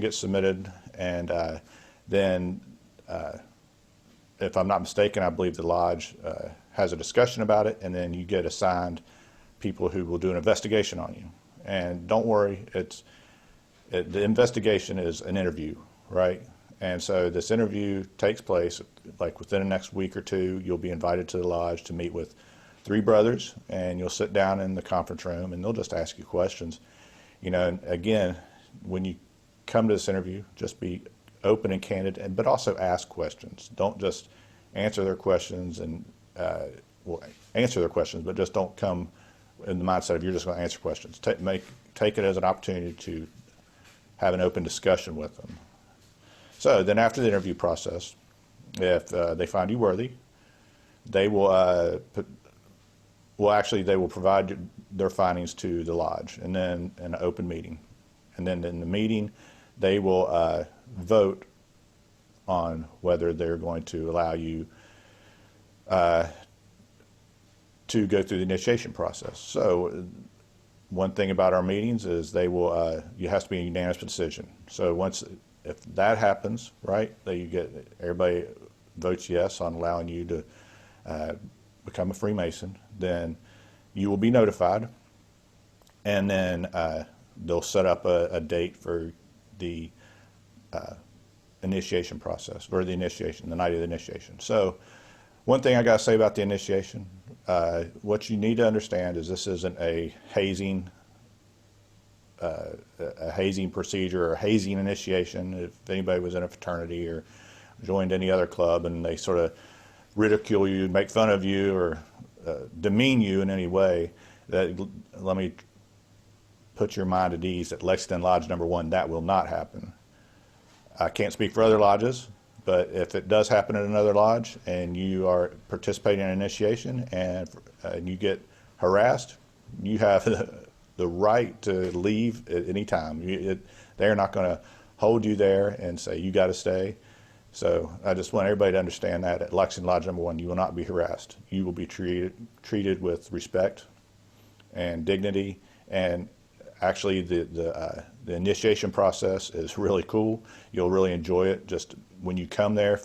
gets submitted, and then, if I'm not mistaken, I believe the lodge has a discussion about it, and then you get assigned people who will do an investigation on you. And don't worry, the investigation is an interview, right? And so this interview takes place within the next week or two. You'll be invited to the lodge to meet with 3 brothers, and you'll sit down in the conference room, and they'll just ask you questions. And again, when you come to this interview, just be open and candid, but also ask questions. Don't just answer their questions answer their questions, but just don't come in the mindset of you're just going to answer questions. Take it as an opportunity to have an open discussion with them. So then after the interview process, if they find you worthy, they will they will provide their findings to the lodge, and then an open meeting. And then in the meeting, they will vote on whether they're going to allow you to go through the initiation process. So one thing about our meetings is it has to be a unanimous decision. So once if that happens, right, that you get everybody votes yes on allowing you to become a Freemason, then you will be notified, and then they'll set up a date for the initiation process, or the night of the initiation. So one thing I got to say about the initiation, what you need to understand is this isn't a hazing procedure or a hazing initiation. If anybody was in a fraternity or joined any other club and they sort of ridicule you, make fun of you, or demean you in any way, let me put your mind at ease at Lexington Lodge number 1, that will not happen. I can't speak for other lodges, but if it does happen at another lodge and you are participating in initiation and you get harassed, you have the right to leave at any time. They're not going to hold you there and say, you got to stay. So I just want everybody to understand that at Lexington Lodge number 1, you will not be harassed. You will be treated with respect and dignity. And actually, the initiation process is really cool. You'll really enjoy it. Just when you come there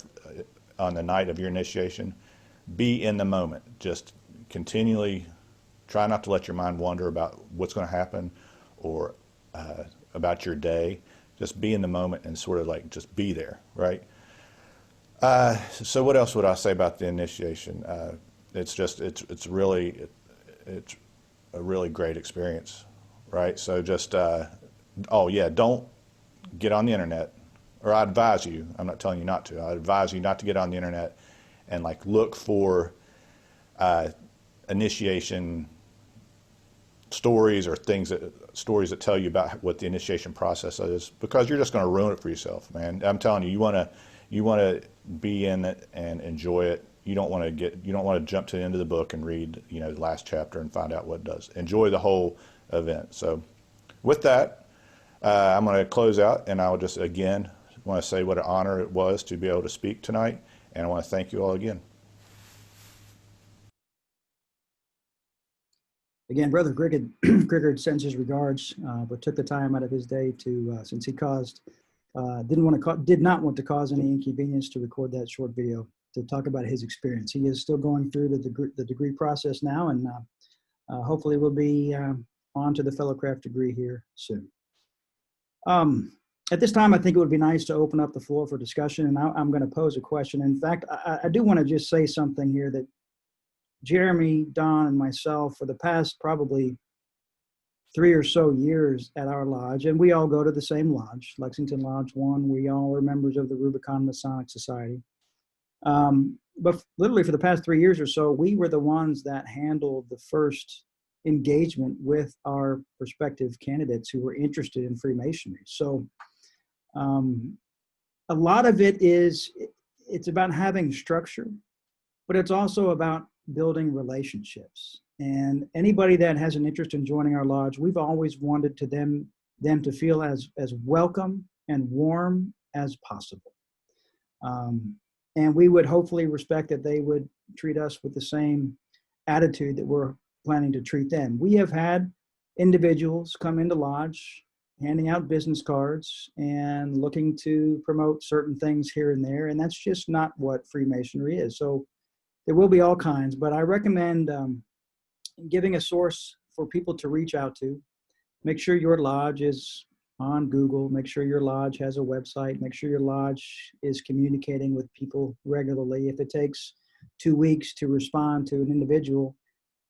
on the night of your initiation, be in the moment. Just continually try not to let your mind wander about what's going to happen or about your day. Just be in the moment and sort of like just be there, right? So what else would I say about the initiation? It's a really great experience, right? So just don't get on the internet, or I advise you. I'm not telling you not to. I advise you not to get on the internet and like look for initiation stories or stories that tell you about what the initiation process is, because you're just going to ruin it for yourself, man. I'm telling you, you want to be in it and enjoy it. You don't want to jump to the end of the book and read, the last chapter and find out what it does. Enjoy the whole event. So with that, I'm going to close out, and I will just again want to say what an honor it was to be able to speak tonight, and I want to thank you all again. Again, Brother Griggard sends his regards, but took the time out of his day to, since he did not want to cause any inconvenience, to record that short video to talk about his experience. He is still going through the degree process now, and hopefully will be on to the fellowcraft degree here soon. At this time, I think it would be nice to open up the floor for discussion, and I'm going to pose a question. In fact, I do want to just say something here that Jeremy, Don, and myself, for the past probably 3 or so years at our lodge, and we all go to the same lodge, Lexington Lodge 1. We all are members of the Rubicon Masonic Society. But literally for the past 3 years or so, we were the ones that handled the first engagement with our prospective candidates who were interested in Freemasonry. So a lot of it's about having structure, but it's also about building relationships. And anybody that has an interest in joining our lodge, we've always wanted them to feel as welcome and warm as possible. And we would hopefully respect that they would treat us with the same attitude that we're planning to treat them. We have had individuals come into lodge handing out business cards and looking to promote certain things here and there, and that's just not what Freemasonry is. So there will be all kinds, but I recommend giving a source for people to reach out to. Make sure your lodge is on Google. Make sure your lodge has a website. Make sure your lodge is communicating with people regularly. If it takes 2 weeks to respond to an individual,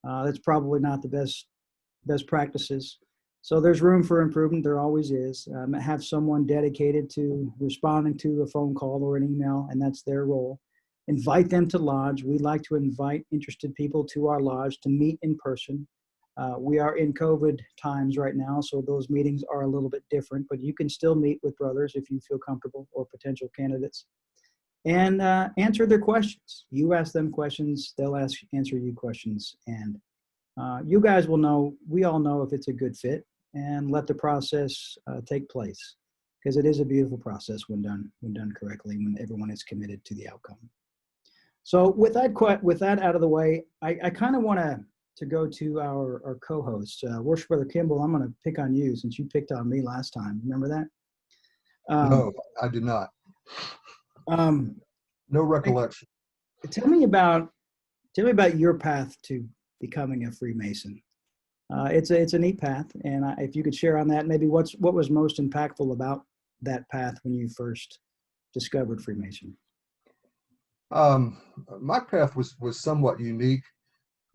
that's probably not the best practices. So there's room for improvement. There always is. Have someone dedicated to responding to a phone call or an email, and that's their role. Invite them to lodge. We like to invite interested people to our lodge to meet in person. We are in COVID times right now, so those meetings are a little bit different, but you can still meet with brothers if you feel comfortable, or potential candidates, and answer their questions. You ask them questions, they'll answer you questions, and you guys will know, we all know if it's a good fit, and let the process take place, because it is a beautiful process when done correctly, when everyone is committed to the outcome. So with that out of the way, I kind of want to go to our co-host, Worship Brother Kimball. I'm going to pick on you since you picked on me last time. Remember that? No, I did not. Um, No recollection. tell me about your path to becoming a Freemason. It's a neat path, and if you could share on that, maybe what was most impactful about that path when you first discovered Freemasonry. My path was somewhat unique.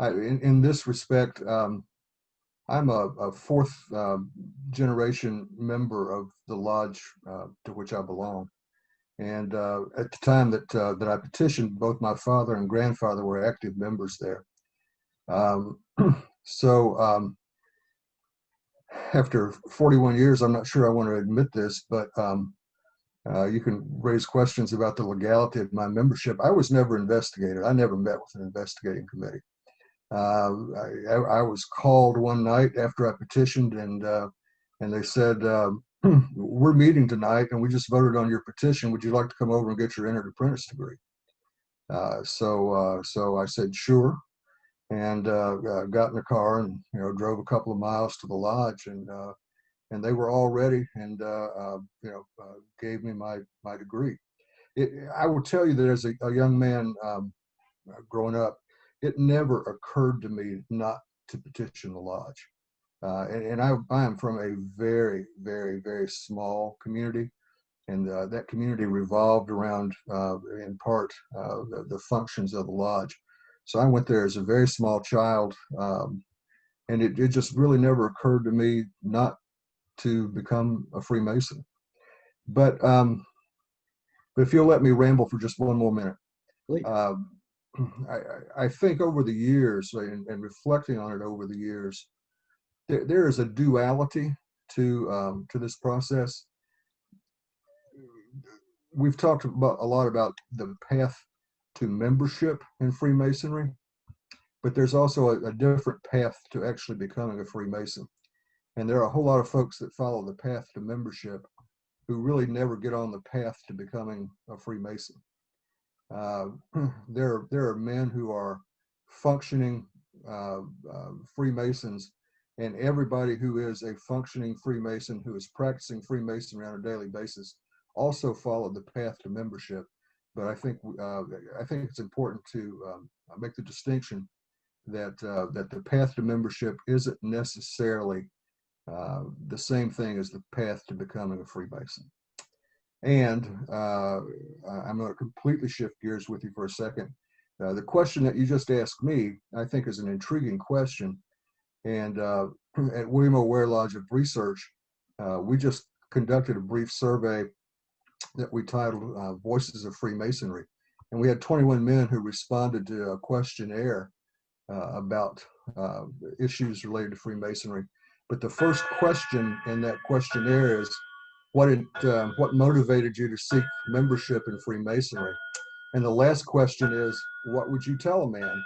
In this respect, I'm a fourth generation member of the lodge to which I belong. And at the time that I petitioned, both my father and grandfather were active members there. So after 41 years, I'm not sure I want to admit this, but you can raise questions about the legality of my membership. I was never investigated. I never met with an investigating committee. I was called one night after I petitioned, and they said, we're meeting tonight and we just voted on your petition. Would you like to come over and get your entered apprentice degree? So I said, sure. And got in the car and drove a couple of miles to the lodge, and they were all ready and gave me my degree. I will tell you that as a young man growing up, it never occurred to me not to petition the lodge. And I am from a very, very, very small community, and that community revolved around, in part, the functions of the lodge. So I went there as a very small child, and it just really never occurred to me not to become a Freemason. But if you'll let me ramble for just one more minute. I think over the years, and reflecting on it over the years, there is a duality to this process. We've talked a lot about the path to membership in Freemasonry, but there's also a different path to actually becoming a Freemason. And there are a whole lot of folks that follow the path to membership who really never get on the path to becoming a Freemason. There are men who are functioning Freemasons, and everybody who is a functioning Freemason who is practicing Freemasonry on a daily basis also follow the path to membership. But I think it's important to make the distinction that the path to membership isn't necessarily the same thing as the path to becoming a Freemason. And I'm going to completely shift gears with you for a second. The question that you just asked me, I think, is an intriguing question. And at William O. Ware Lodge of Research, we just conducted a brief survey that we titled Voices of Freemasonry. And we had 21 men who responded to a questionnaire about issues related to Freemasonry. But the first question in that questionnaire is, what motivated you to seek membership in Freemasonry? And the last question is, what would you tell a man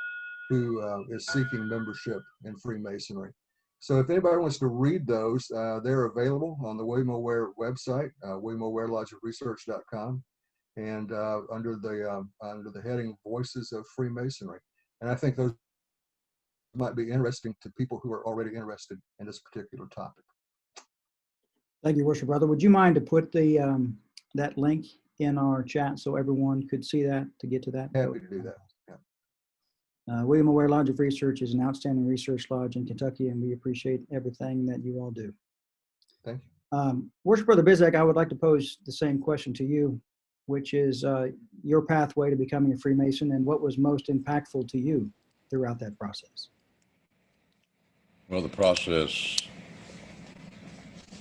who is seeking membership in Freemasonry? So if anybody wants to read those, they're available on the William O. Ware website, williamoware.research.com, and under the heading Voices of Freemasonry. And I think those might be interesting to people who are already interested in this particular topic. Thank you, Worship Brother. Would you mind to put the that link in our chat so everyone could see that, to get to that? Happy to do that. Yeah. William O. Ware Lodge of Research is an outstanding research lodge in Kentucky, and we appreciate everything that you all do. Thank you. Worship Brother Bizek, I would like to pose the same question to you, which is your pathway to becoming a Freemason, and what was most impactful to you throughout that process? Well, the process,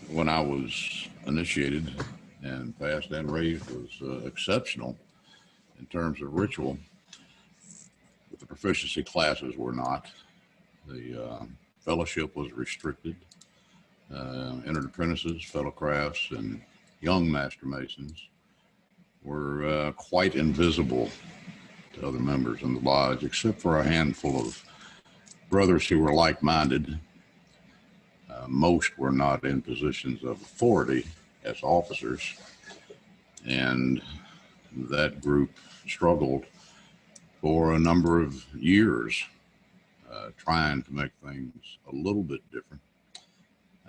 when I was initiated and passed and raised, was exceptional in terms of ritual. But the proficiency classes were not. The fellowship was restricted. Entered apprentices, fellow crafts, and young Master Masons were quite invisible to other members in the lodge, except for a handful of brothers who were like-minded. Most were not in positions of authority as officers, and that group struggled for a number of years trying to make things a little bit different.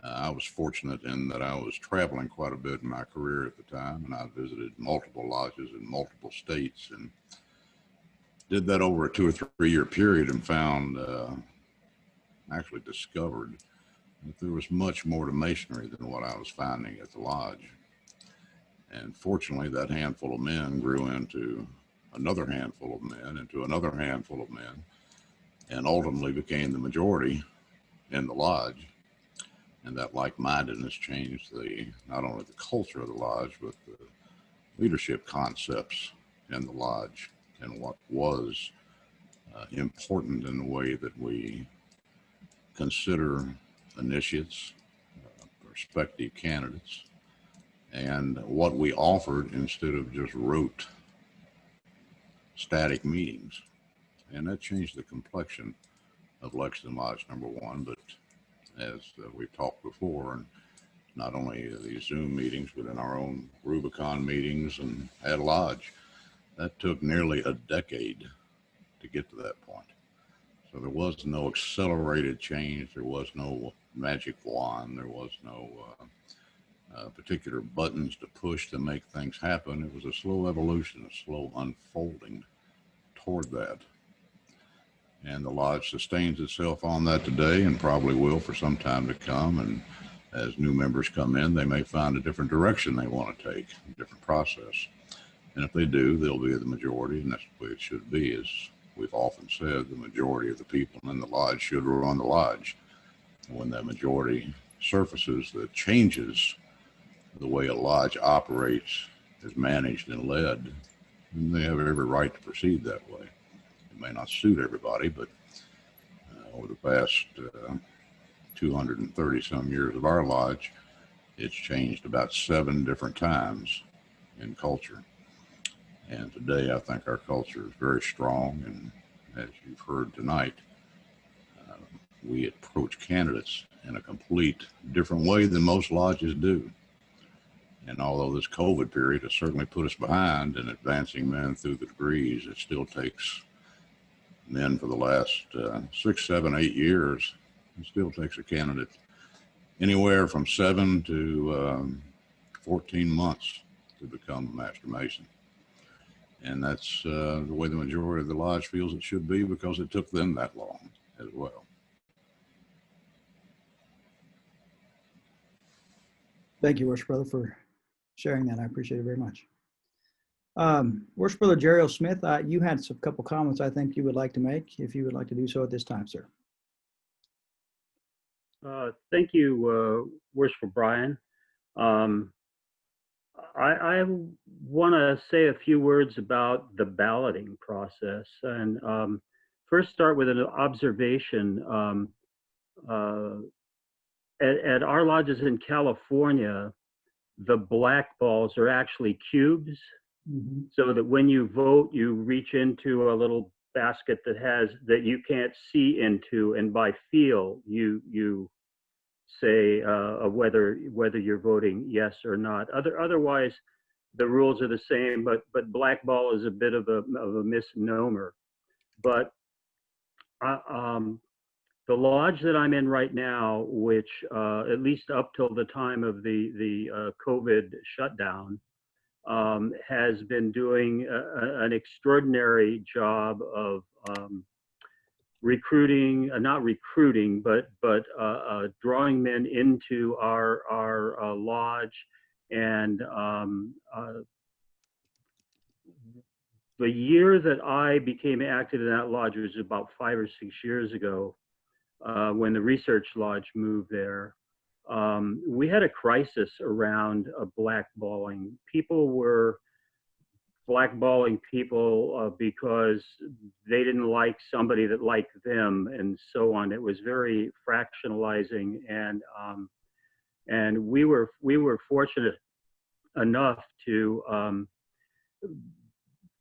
I was fortunate in that I was traveling quite a bit in my career at the time, and I visited multiple lodges in multiple states, and did that over a 2 or 3 year period, and found, actually discovered that there was much more to Masonry than what I was finding at the lodge. And fortunately, that handful of men grew into another handful of men, into another handful of men, and ultimately became the majority in the lodge. And that like-mindedness changed not only the culture of the lodge, but the leadership concepts in the lodge, and what was important in the way that we consider initiates, prospective candidates, and what we offered instead of just rote static meetings. And that changed the complexion of Lexington Lodge number 1. But as we've talked before, and not only these Zoom meetings, but in our own Rubicon meetings and at lodge, that took nearly a decade to get to that point. So there was no accelerated change. There was no magic wand. There was no particular buttons to push to make things happen. It was a slow evolution, a slow unfolding toward that. And the lodge sustains itself on that today, and probably will for some time to come. And as new members come in, they may find a different direction they want to take, a different process. And if they do, they'll be the majority, and that's the way it should be. As we've often said, the majority of the people in the lodge should run the lodge. And when that majority surfaces, that changes the way a lodge operates, is managed and led, and they have every right to proceed that way. It may not suit everybody, but over the past 230 some years of our lodge, it's changed about 7 different times in culture. And today I think our culture is very strong, and as you've heard tonight, we approach candidates in a complete different way than most lodges do. And although this COVID period has certainly put us behind in advancing men through the degrees, it still takes men for the last 6, 7, 8 years. It still takes a candidate anywhere from 7 to 14 months to become a Master Mason. And that's the way the majority of the lodge feels it should be, because it took them that long as well. Thank you, Worship Brother, for sharing that. I appreciate it very much. Worship Brother Gerald Smith, you had a couple comments I think you would like to make, if you would like to do so at this time, sir. Thank you, Worshipful Brian. I want to say a few words about the balloting process, and first start with an observation. At our lodges in California, the black balls are actually cubes, so that when you vote, you reach into a little basket that you can't see into, and by feel you say whether you're voting yes or not. Otherwise, the rules are the same, but black ball is a bit of a misnomer. But the lodge that I'm in right now, which at least up till the time of the COVID shutdown, has been doing an extraordinary job of recruiting, not recruiting, but drawing men into our lodge. And the year that I became active in that lodge was about 5 or 6 years ago, when the research lodge moved there. We had a crisis around blackballing. People were blackballing people because they didn't like somebody that liked them, and so on. It was very fractionalizing, and we were fortunate enough to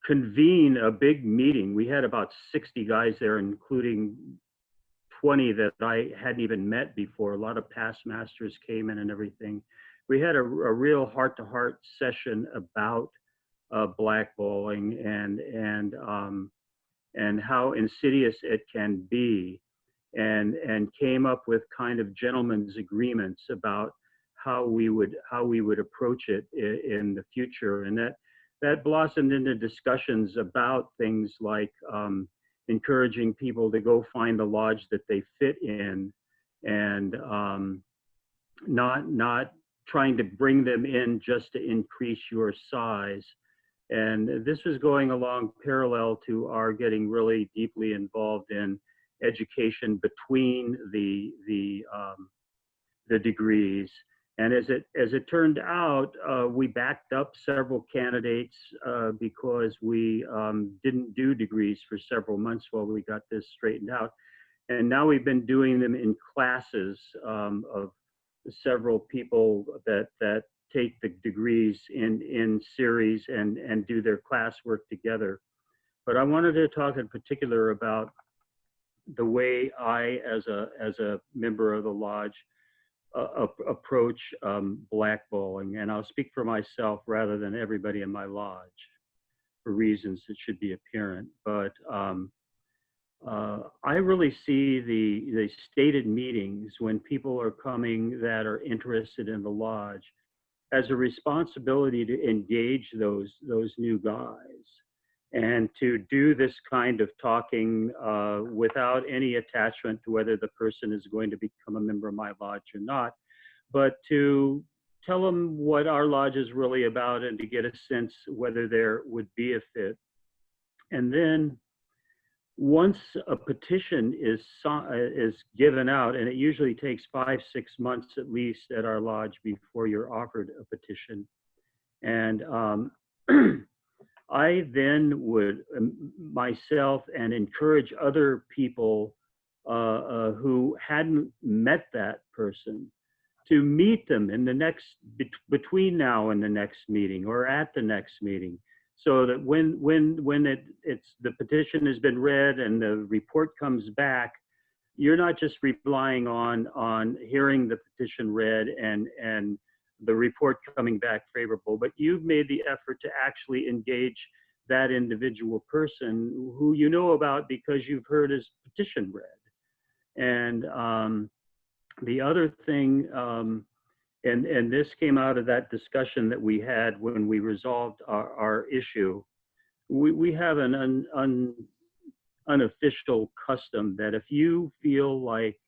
convene a big meeting. We had about 60 guys there, including 20 that I hadn't even met before. A lot of past masters came in and everything. We had a real heart-to-heart session about blackballing and how insidious it can be. and came up with kind of gentlemen's agreements about how we would approach it in the future. And that blossomed into discussions about things like encouraging people to go find the lodge that they fit in, and not trying to bring them in just to increase your size. And this was going along parallel to our getting really deeply involved in education between the degrees. And as it turned out, we backed up several candidates because we didn't do degrees for several months while we got this straightened out. And now we've been doing them in classes of several people that take the degrees in series and do their classwork together. But I wanted to talk in particular about the way I, as a member of the lodge, approach blackballing. And I'll speak for myself rather than everybody in my lodge for reasons that should be apparent. But I really see the stated meetings when people are coming that are interested in the lodge as a responsibility to engage those new guys and to do this kind of talking without any attachment to whether the person is going to become a member of my lodge or not, but to tell them what our lodge is really about and to get a sense whether there would be a fit. And then once a petition is given out, and it usually takes 5-6 months at least at our lodge before you're offered a petition. And I then would myself and encourage other people who hadn't met that person to meet them in the next, between now and the next meeting or at the next meeting, so that when the petition has been read and the report comes back, you're not just relying on hearing the petition read and the report coming back favorable, but you've made the effort to actually engage that individual person who you know about because you've heard his petition read. And the other thing, and this came out of that discussion that we had when we resolved our issue, we have an unofficial custom that if you feel like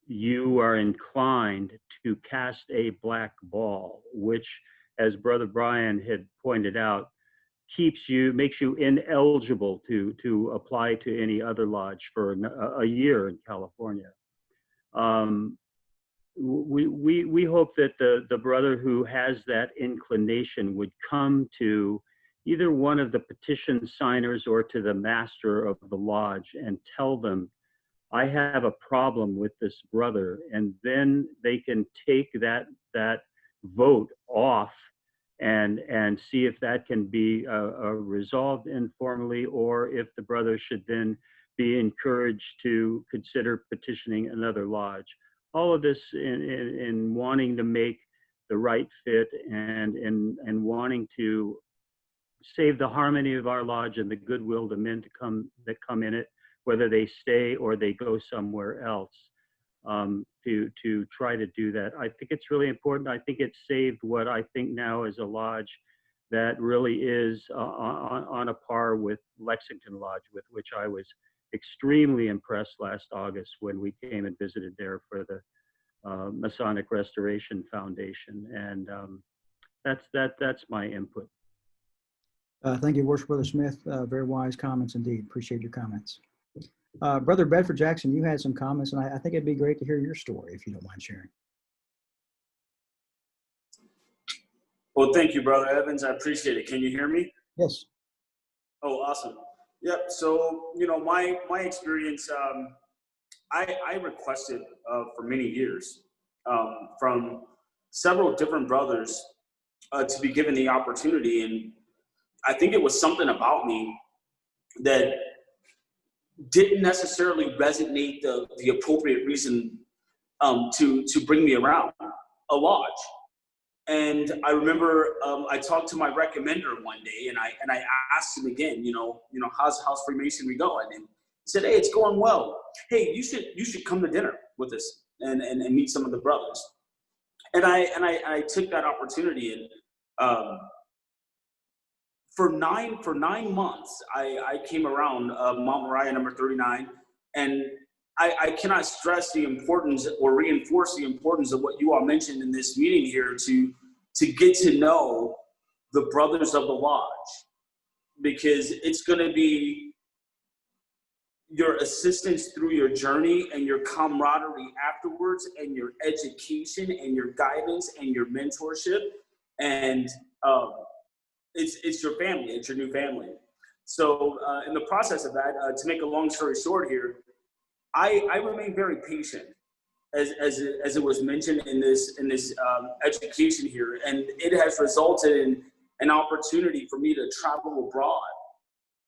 you are inclined to cast a black ball, which, as Brother Brian had pointed out, makes you ineligible to apply to any other lodge for a year in California. We hope that the brother who has that inclination would come to either one of the petition signers or to the master of the lodge and tell them, I have a problem with this brother, and then they can take that vote off and see if that can be resolved informally, or if the brother should then be encouraged to consider petitioning another lodge. All of this in wanting to make the right fit and wanting to save the harmony of our lodge and the goodwill of the men that come in it, whether they stay or they go somewhere else, to try to do that. I think it's really important. I think it saved what I think now is a lodge that really is on a par with Lexington Lodge, with which I was extremely impressed last August when we came and visited there for the Masonic Restoration Foundation. And that's my input. Thank you, Worship Brother Smith. Very wise comments indeed. Appreciate your comments. Brother Bedford Jackson, you had some comments, and I think it'd be great to hear your story if you don't mind sharing. Well, thank you, Brother Evans. I appreciate it. Can you hear me? Yes. Oh, awesome. Yep. So, my experience, I requested for many years from several different brothers to be given the opportunity. And I think it was something about me that didn't necessarily resonate the appropriate reason to bring me around a lodge. And I remember I talked to my recommender one day, and I asked him again, how's Freemasonry going? said, hey, it's going well. Hey, you should come to dinner with us and meet some of the brothers. And I took that opportunity, and for 9 months, I came around Mount Moriah number 39, and I cannot stress the importance or reinforce the importance of what you all mentioned in this meeting here to get to know the brothers of the lodge, because it's going to be your assistance through your journey and your camaraderie afterwards, and your education and your guidance and your mentorship, and it's your family, it's your new family. So in the process of that, to make a long story short here, I remain very patient, as it was mentioned in this education here, and it has resulted in an opportunity for me to travel abroad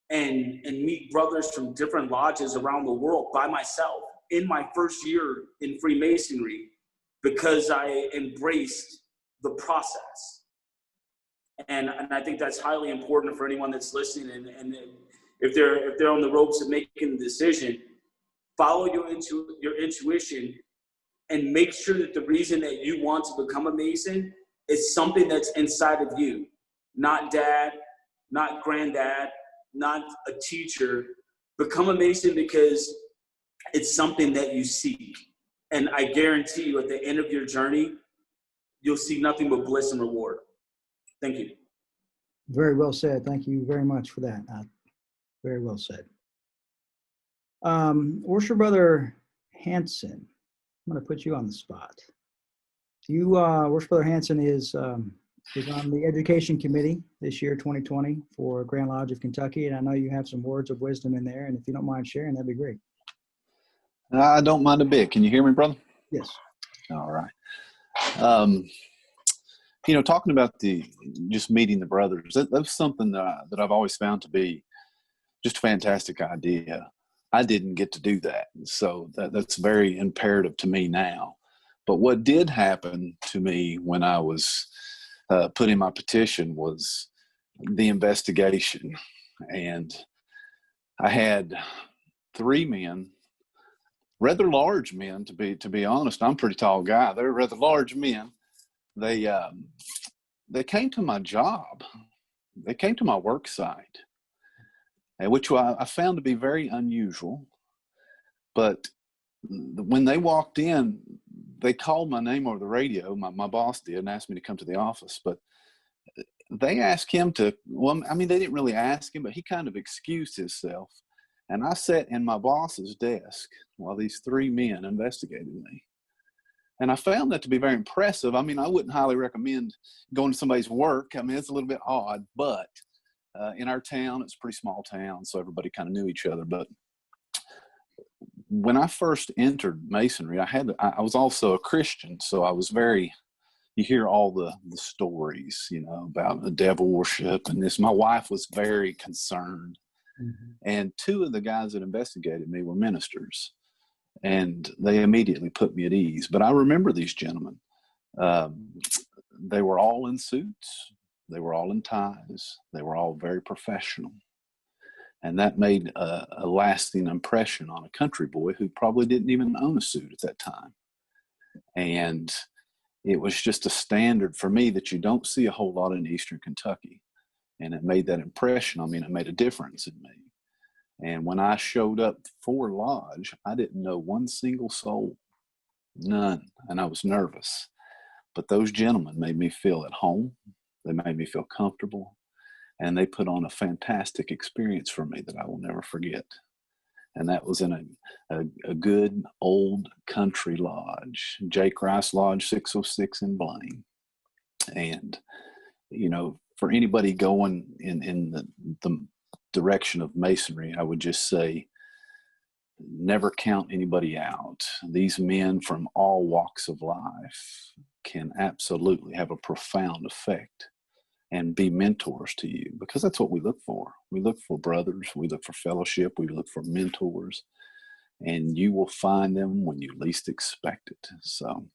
and meet brothers from different lodges around the world by myself in my first year in Freemasonry, because I embraced the process. And I think that's highly important for anyone that's listening. And if they're on the ropes of making a decision, follow your intuition, and make sure that the reason that you want to become a Mason is something that's inside of you, not dad, not granddad, not a teacher. Become a Mason because it's something that you seek. And I guarantee you, at the end of your journey, you'll see nothing but bliss and reward. Thank you. Very well said. Thank you very much for that. Very well said. Worship Brother Hanson, I'm going to put you on the spot. You, Worship Brother Hanson is on the Education Committee this year, 2020, for Grand Lodge of Kentucky, and I know you have some words of wisdom in there, and if you don't mind sharing, that'd be great. I don't mind a bit. Can you hear me, brother? Yes. All right. Talking about just meeting the brothers, that's something that I've always found to be just a fantastic idea. I didn't get to do that, so that's very imperative to me now. But what did happen to me when I was putting my petition was the investigation, and I had 3 men, rather large men, to be honest. I'm a pretty tall guy. They're rather large men. They came to my job. They came to my work site, which I found to be very unusual. But when they walked in, they called my name over the radio. My boss did, and asked me to come to the office. But they asked him to, they didn't really ask him, but he kind of excused himself. And I sat in my boss's desk while these 3 men investigated me. And I found that to be very impressive. I wouldn't highly recommend going to somebody's work. It's a little bit odd, but in our town, it's a pretty small town, so everybody kind of knew each other. But when I first entered Masonry, I was also a Christian, so I was you hear all the stories, about the devil worship and this. My wife was very concerned. Mm-hmm. And 2 of the guys that investigated me were ministers, and they immediately put me at ease. But I remember these gentlemen. They were all in suits. They were all in ties. They were all very professional. And that made a lasting impression on a country boy who probably didn't even own a suit at that time. And it was just a standard for me that you don't see a whole lot in Eastern Kentucky. And it made that impression. It made a difference in me. And when I showed up for lodge, I didn't know one single soul, none. And I was nervous. But those gentlemen made me feel at home. They made me feel comfortable. And they put on a fantastic experience for me that I will never forget. And that was in a good old country lodge, Jake Rice Lodge 606 in Blaine. And, for anybody going in the direction of Masonry, I would just say, never count anybody out. These men from all walks of life can absolutely have a profound effect and be mentors to you, because that's what we look for. We look for brothers, we look for fellowship, we look for mentors, and you will find them when you least expect it. So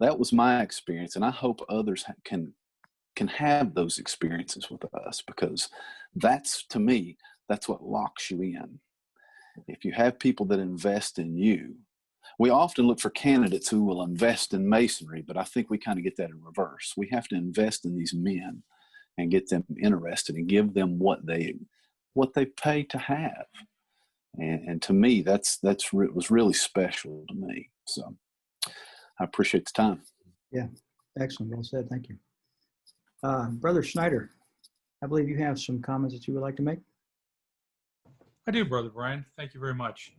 that was my experience, and I hope others can have those experiences with us, because to me, that's what locks you in. if you have people that invest in you, we often look for candidates who will invest in Masonry, but I think we kind of get that in reverse. We have to invest in these men and get them interested and give them what they pay to have. And to me, was really special to me. So I appreciate the time. Yeah, excellent. Well said. Thank you. Brother Schneider, I believe you have some comments that you would like to make. I do, Brother Brian. Thank you very much.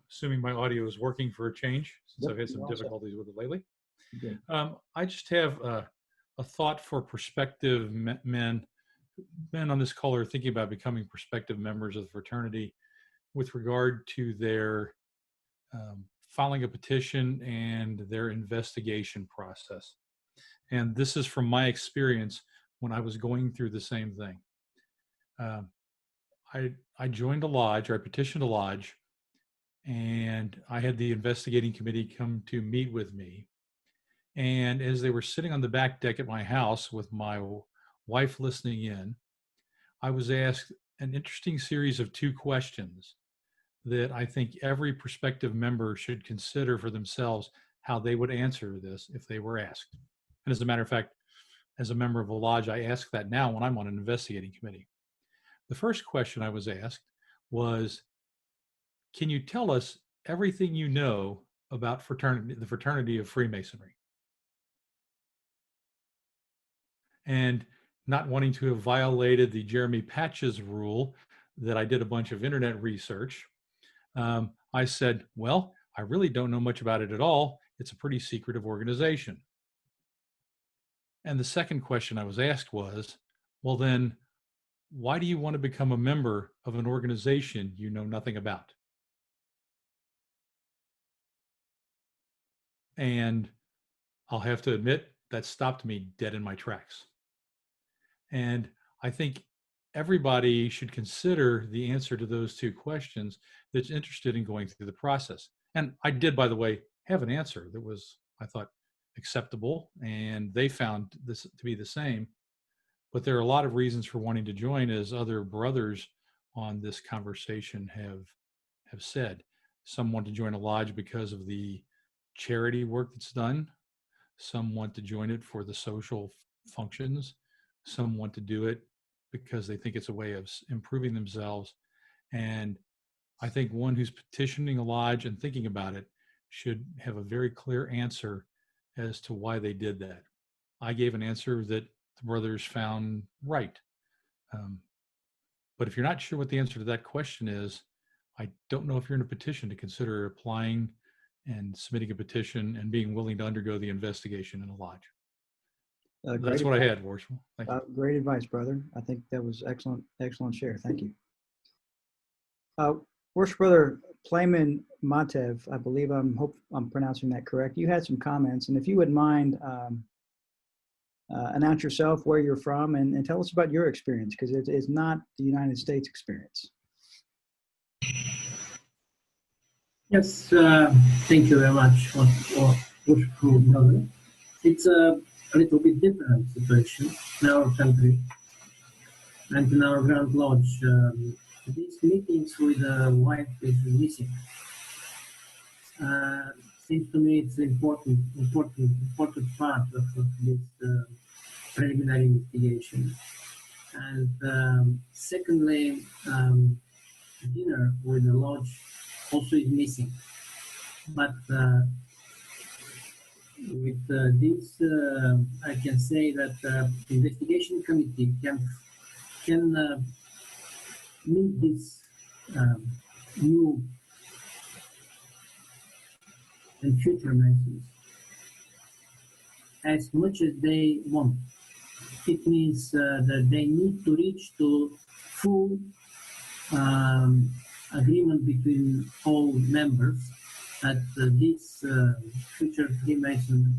Assuming my audio is working for a change, since I've had some difficulties with it lately. I just have a thought for prospective men on this call are thinking about becoming prospective members of the fraternity with regard to their filing a petition and their investigation process. And this is from my experience when I was going through the same thing. I joined a lodge, or I petitioned a lodge, and I had the investigating committee come to meet with me. And as they were sitting on the back deck at my house with my wife listening in, I was asked an interesting series of 2 questions that I think every prospective member should consider for themselves how they would answer this if they were asked. And as a matter of fact, as a member of a lodge, I ask that now when I'm on an investigating committee. The first question I was asked was, can you tell us everything you know about the fraternity of Freemasonry? And not wanting to have violated the Jeremy Patches rule that I did a bunch of internet research, I said, well, I really don't know much about it at all. It's a pretty secretive organization. And the second question I was asked was, well, then why do you want to become a member of an organization you know nothing about? And I'll have to admit that stopped me dead in my tracks. And I think everybody should consider the answer to those 2 questions that's interested in going through the process. And I did, by the way, have an answer that was, I thought, acceptable, and they found this to be the same. But there are a lot of reasons for wanting to join, as other brothers on this conversation have said. Some want to join a lodge because of the charity work that's done. Some want to join it for the social functions. Some want to do it because they think it's a way of improving themselves. And I think one who's petitioning a lodge and thinking about it should have a very clear answer as to why they did that. I gave an answer that the brothers found right. But if you're not sure what the answer to that question is, I don't know if you're in a petition to consider applying and submitting a petition and being willing to undergo the investigation in a lodge. That's what I had, Worship. Thank you. Great advice, brother. I think that was excellent share. Thank you. Worship Brother Playman Matev, I believe I'm pronouncing that correct. You had some comments, and if you wouldn't mind, announce yourself, where you're from, and tell us about your experience, because it's not the United States experience. Yes, thank you very much for brother. It's a little bit different situation in our country and in our Grand Lodge. These meetings with the wife is missing. Seems to me it's important part of this preliminary investigation. And secondly, dinner with the lodge also is missing. But with this, I can say that investigation committee can meet this new and future Masons as much as they want. It means that they need to reach to full agreement between all members that this future Freemason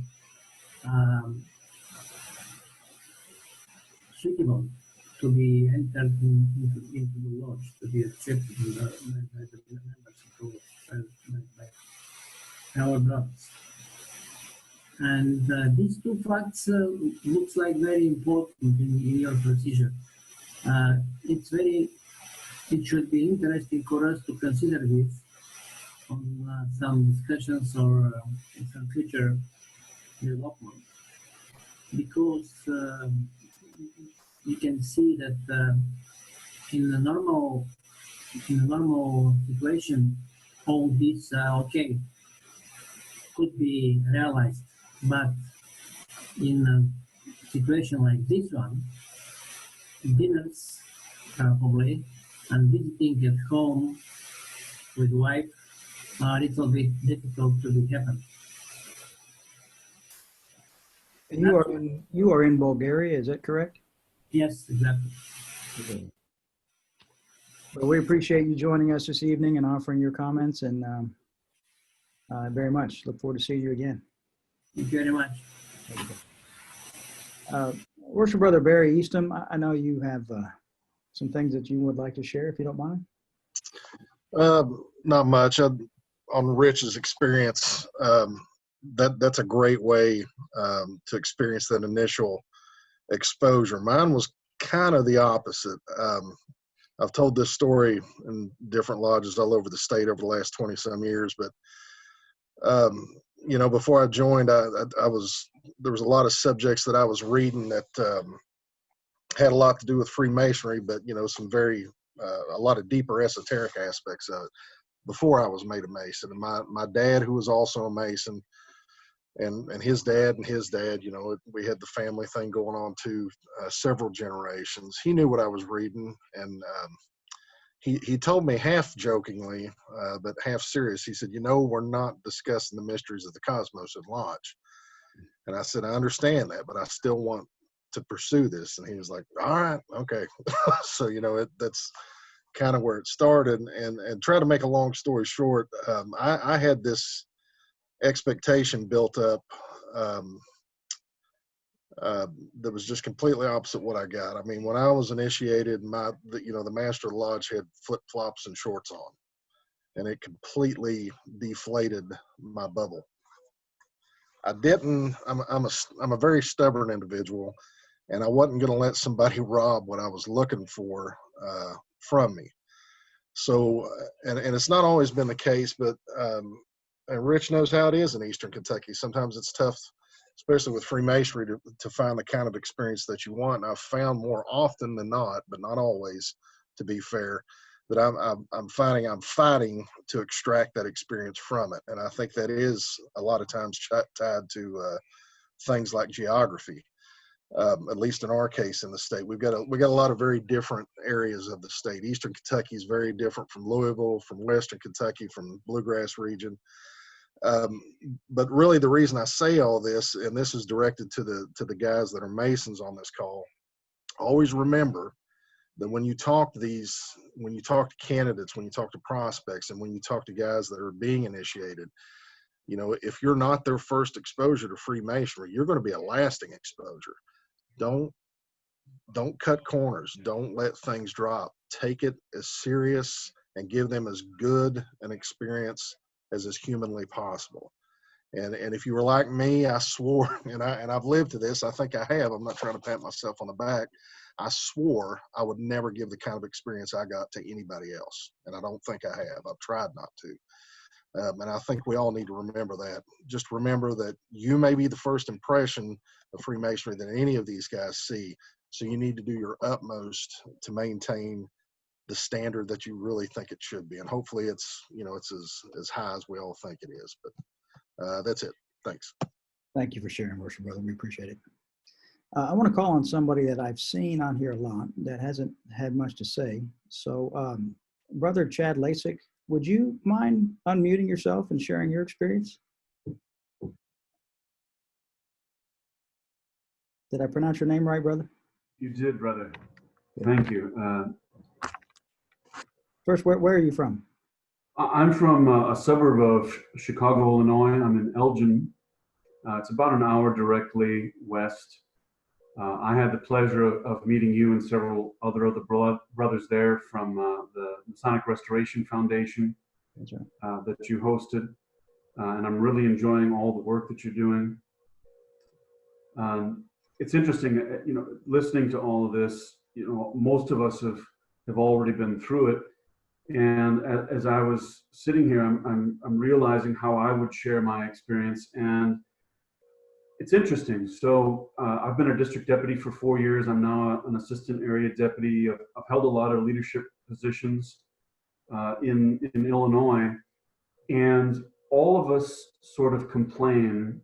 suitable to be entered into the lodge, to be accepted by the members by our brothers. And these 2 facts looks like very important in your procedure. It's very it should be interesting for us to consider this on some discussions or some future development, because you can see that in the normal situation, all this okay could be realized, but in a situation like this one, dinners probably and visiting at home with wife are a little bit difficult to be happen. And you are in Bulgaria, is that correct? Yes, exactly. Okay. Well, we appreciate you joining us this evening and offering your comments, and very much look forward to seeing you again. Thank you very much. Worship Brother Barry Eastham, I know you have some things that you would like to share, if you don't mind. Not much. On Rich's experience, that's a great way to experience that initial exposure. Mine was kind of the opposite. I've told this story in different lodges all over the state over the last 20 some years, but you know, before I joined, there was a lot of subjects that I was reading that had a lot to do with Freemasonry, but you know, a lot of deeper esoteric aspects of it before I was made a Mason. And my dad, who was also a Mason, and his dad, you know, we had the family thing going on too, several generations. He knew what I was reading, and he told me half jokingly, but half serious. He said, you know, we're not discussing the mysteries of the cosmos at Lodge. And I said, I understand that, but I still want to pursue this. And he was like, all right, okay. So, you know, that's kind of where it started. And try to make a long story short, I had this expectation built up that was just completely opposite what I got. I mean, when I was initiated, the Master Lodge had flip-flops and shorts on, and it completely deflated my bubble. I'm a very stubborn individual, and I wasn't going to let somebody rob what I was looking for from me. So, and it's not always been the case, but and Rich knows how it is in Eastern Kentucky. Sometimes it's tough, especially with Freemasonry, to find the kind of experience that you want. And I've found more often than not, but not always, to be fair, that I'm fighting to extract that experience from it. And I think that is a lot of times tied to things like geography. At least in our case in the state, we got a lot of very different areas of the state. Eastern Kentucky is very different from Louisville, from Western Kentucky, from Bluegrass region. But really, the reason I say all this, and this is directed to the guys that are Masons on this call, always remember that when you talk to candidates, when you talk to prospects, and when you talk to guys that are being initiated, you know, if you're not their first exposure to Freemasonry, you're going to be a lasting exposure. Don't cut corners. Don't let things drop. Take it as serious and give them as good an experience as is humanly possible. And if you were like me, I swore, and I've lived to this. I think I have. I'm not trying to pat myself on the back. I swore I would never give the kind of experience I got to anybody else, and I don't think I have. I've tried not to. And I think we all need to remember that. Just remember that you may be the first impression of Freemasonry that any of these guys see. So you need to do your utmost to maintain the standard that you really think it should be. And hopefully it's as high as we all think it is. But that's it. Thanks. Thank you for sharing, Worship Brother. We appreciate it. I want to call on somebody that I've seen on here a lot that hasn't had much to say. So Brother Chad Lasik, would you mind unmuting yourself and sharing your experience? Did I pronounce your name right, brother? You did, brother. Thank you. First, where are you from? I'm from a suburb of Chicago, Illinois. I'm in Elgin. It's about an hour directly west. I had the pleasure of meeting you and several other brothers there from the Masonic Restoration Foundation. That's right. That you hosted. And I'm really enjoying all the work that you're doing. It's interesting, listening to all of this, most of us have have already been through it. And as I was sitting here, I'm realizing how I would share my experience, and it's interesting. So I've been a district deputy for 4 years. I'm now an assistant area deputy. I've held a lot of leadership positions in Illinois, and all of us sort of complain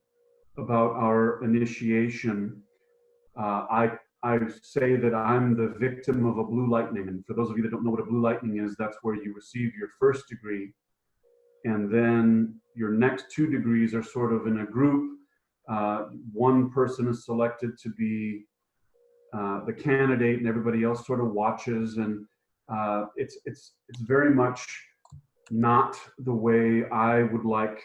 about our initiation. I say that I'm the victim of a blue lightning. And for those of you that don't know what a blue lightning is, that's where you receive your first degree, and then your next 2 degrees are sort of in a group. One person is selected to be the candidate, and everybody else sort of watches. And it's very much not the way I would like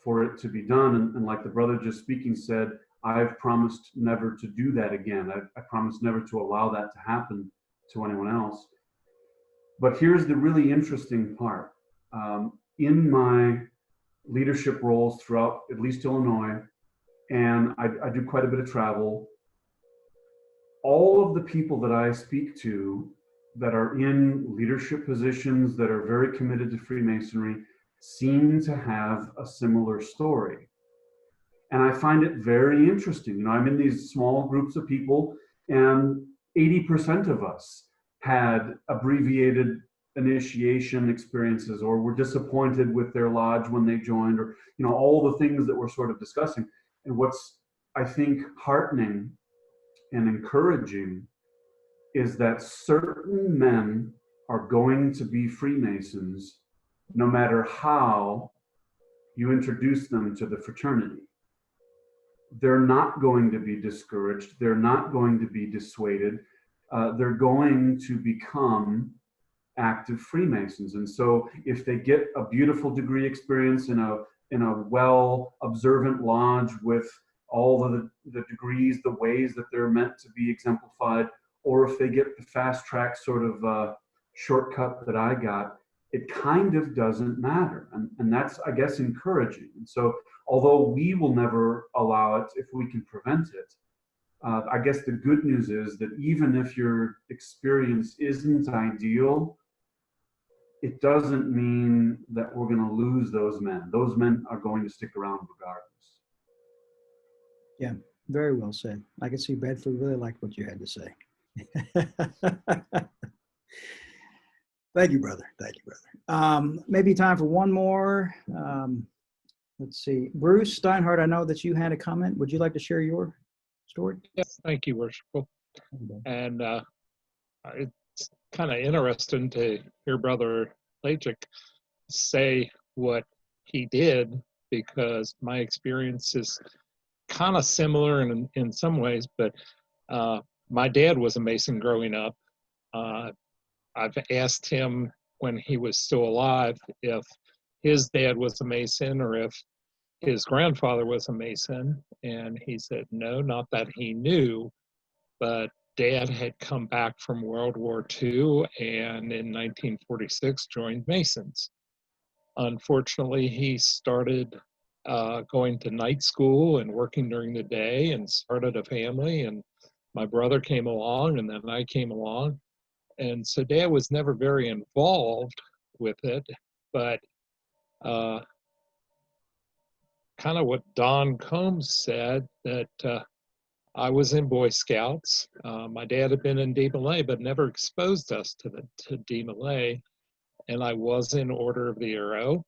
for it to be done. And like the brother just speaking said, I've promised never to do that again. I promised never to allow that to happen to anyone else. But here's the really interesting part. In my leadership roles throughout at least Illinois, and I do quite a bit of travel, all of the people that I speak to that are in leadership positions that are very committed to Freemasonry seem to have a similar story. And I find it very interesting. You know, I'm in these small groups of people, and 80% of us had abbreviated initiation experiences, or were disappointed with their lodge when they joined, or, you know, all the things that we're sort of discussing. And what's, I think, heartening and encouraging is that certain men are going to be Freemasons no matter how you introduce them to the fraternity. They're not going to be discouraged. They're not going to be dissuaded. They're going to become active Freemasons. And so if they get a beautiful degree experience in a well observant lodge with all of the degrees, the ways that they're meant to be exemplified, or if they get the fast track sort of shortcut that I got, it kind of doesn't matter. And that's, I guess, encouraging. And so although we will never allow it if we can prevent it, I guess the good news is that even if your experience isn't ideal, it doesn't mean that we're going to lose those men. Those men are going to stick around regardless. Yeah, very well said. I can see Bedford really liked what you had to say. Thank you, brother. Thank you, brother. Maybe time for one more. Let's see. Bruce Steinhardt, I know that you had a comment. Would you like to share your story? Yes, thank you, Worshipful. And it's kind of interesting to hear Brother Lajic say what he did, because my experience is kind of similar in some ways, but my dad was a Mason growing up. I've asked him when he was still alive if his dad was a Mason or if his grandfather was a Mason, and he said no, not that he knew, but Dad had come back from World War II and in 1946 joined Masons. Unfortunately, he started going to night school and working during the day and started a family, and my brother came along and then I came along. And so Dad was never very involved with it, but kind of what Don Combs said, that I was in Boy Scouts. My dad had been in DMLA, but never exposed us to DMLA, and I was in Order of the Arrow.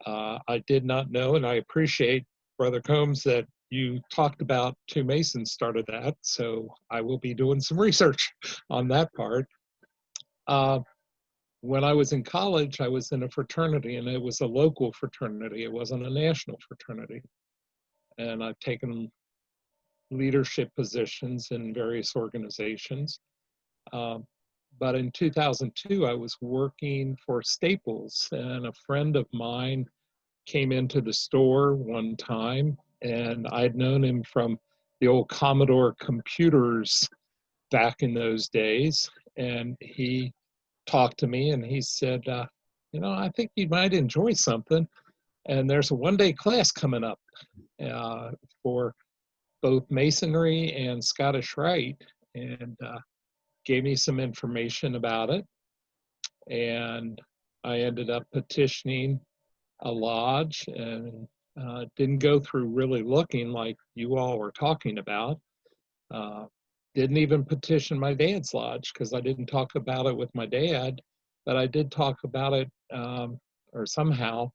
I did not know, and I appreciate, Brother Combs, that you talked about 2 Masons started that, so I will be doing some research on that part. When I was in college, I was in a fraternity, and it was a local fraternity. It wasn't a national fraternity. And I've taken leadership positions in various organizations. But in 2002, I was working for Staples, and a friend of mine came into the store one time, and I'd known him from the old Commodore computers back in those days. And he talked to me and he said, you know, I think you might enjoy something. And there's a one-day class coming up for both Masonry and Scottish Rite, and gave me some information about it. and I ended up petitioning a lodge and didn't go through really looking like you all were talking about. Didn't even petition my dad's lodge because I didn't talk about it with my dad, but I did talk about it, or somehow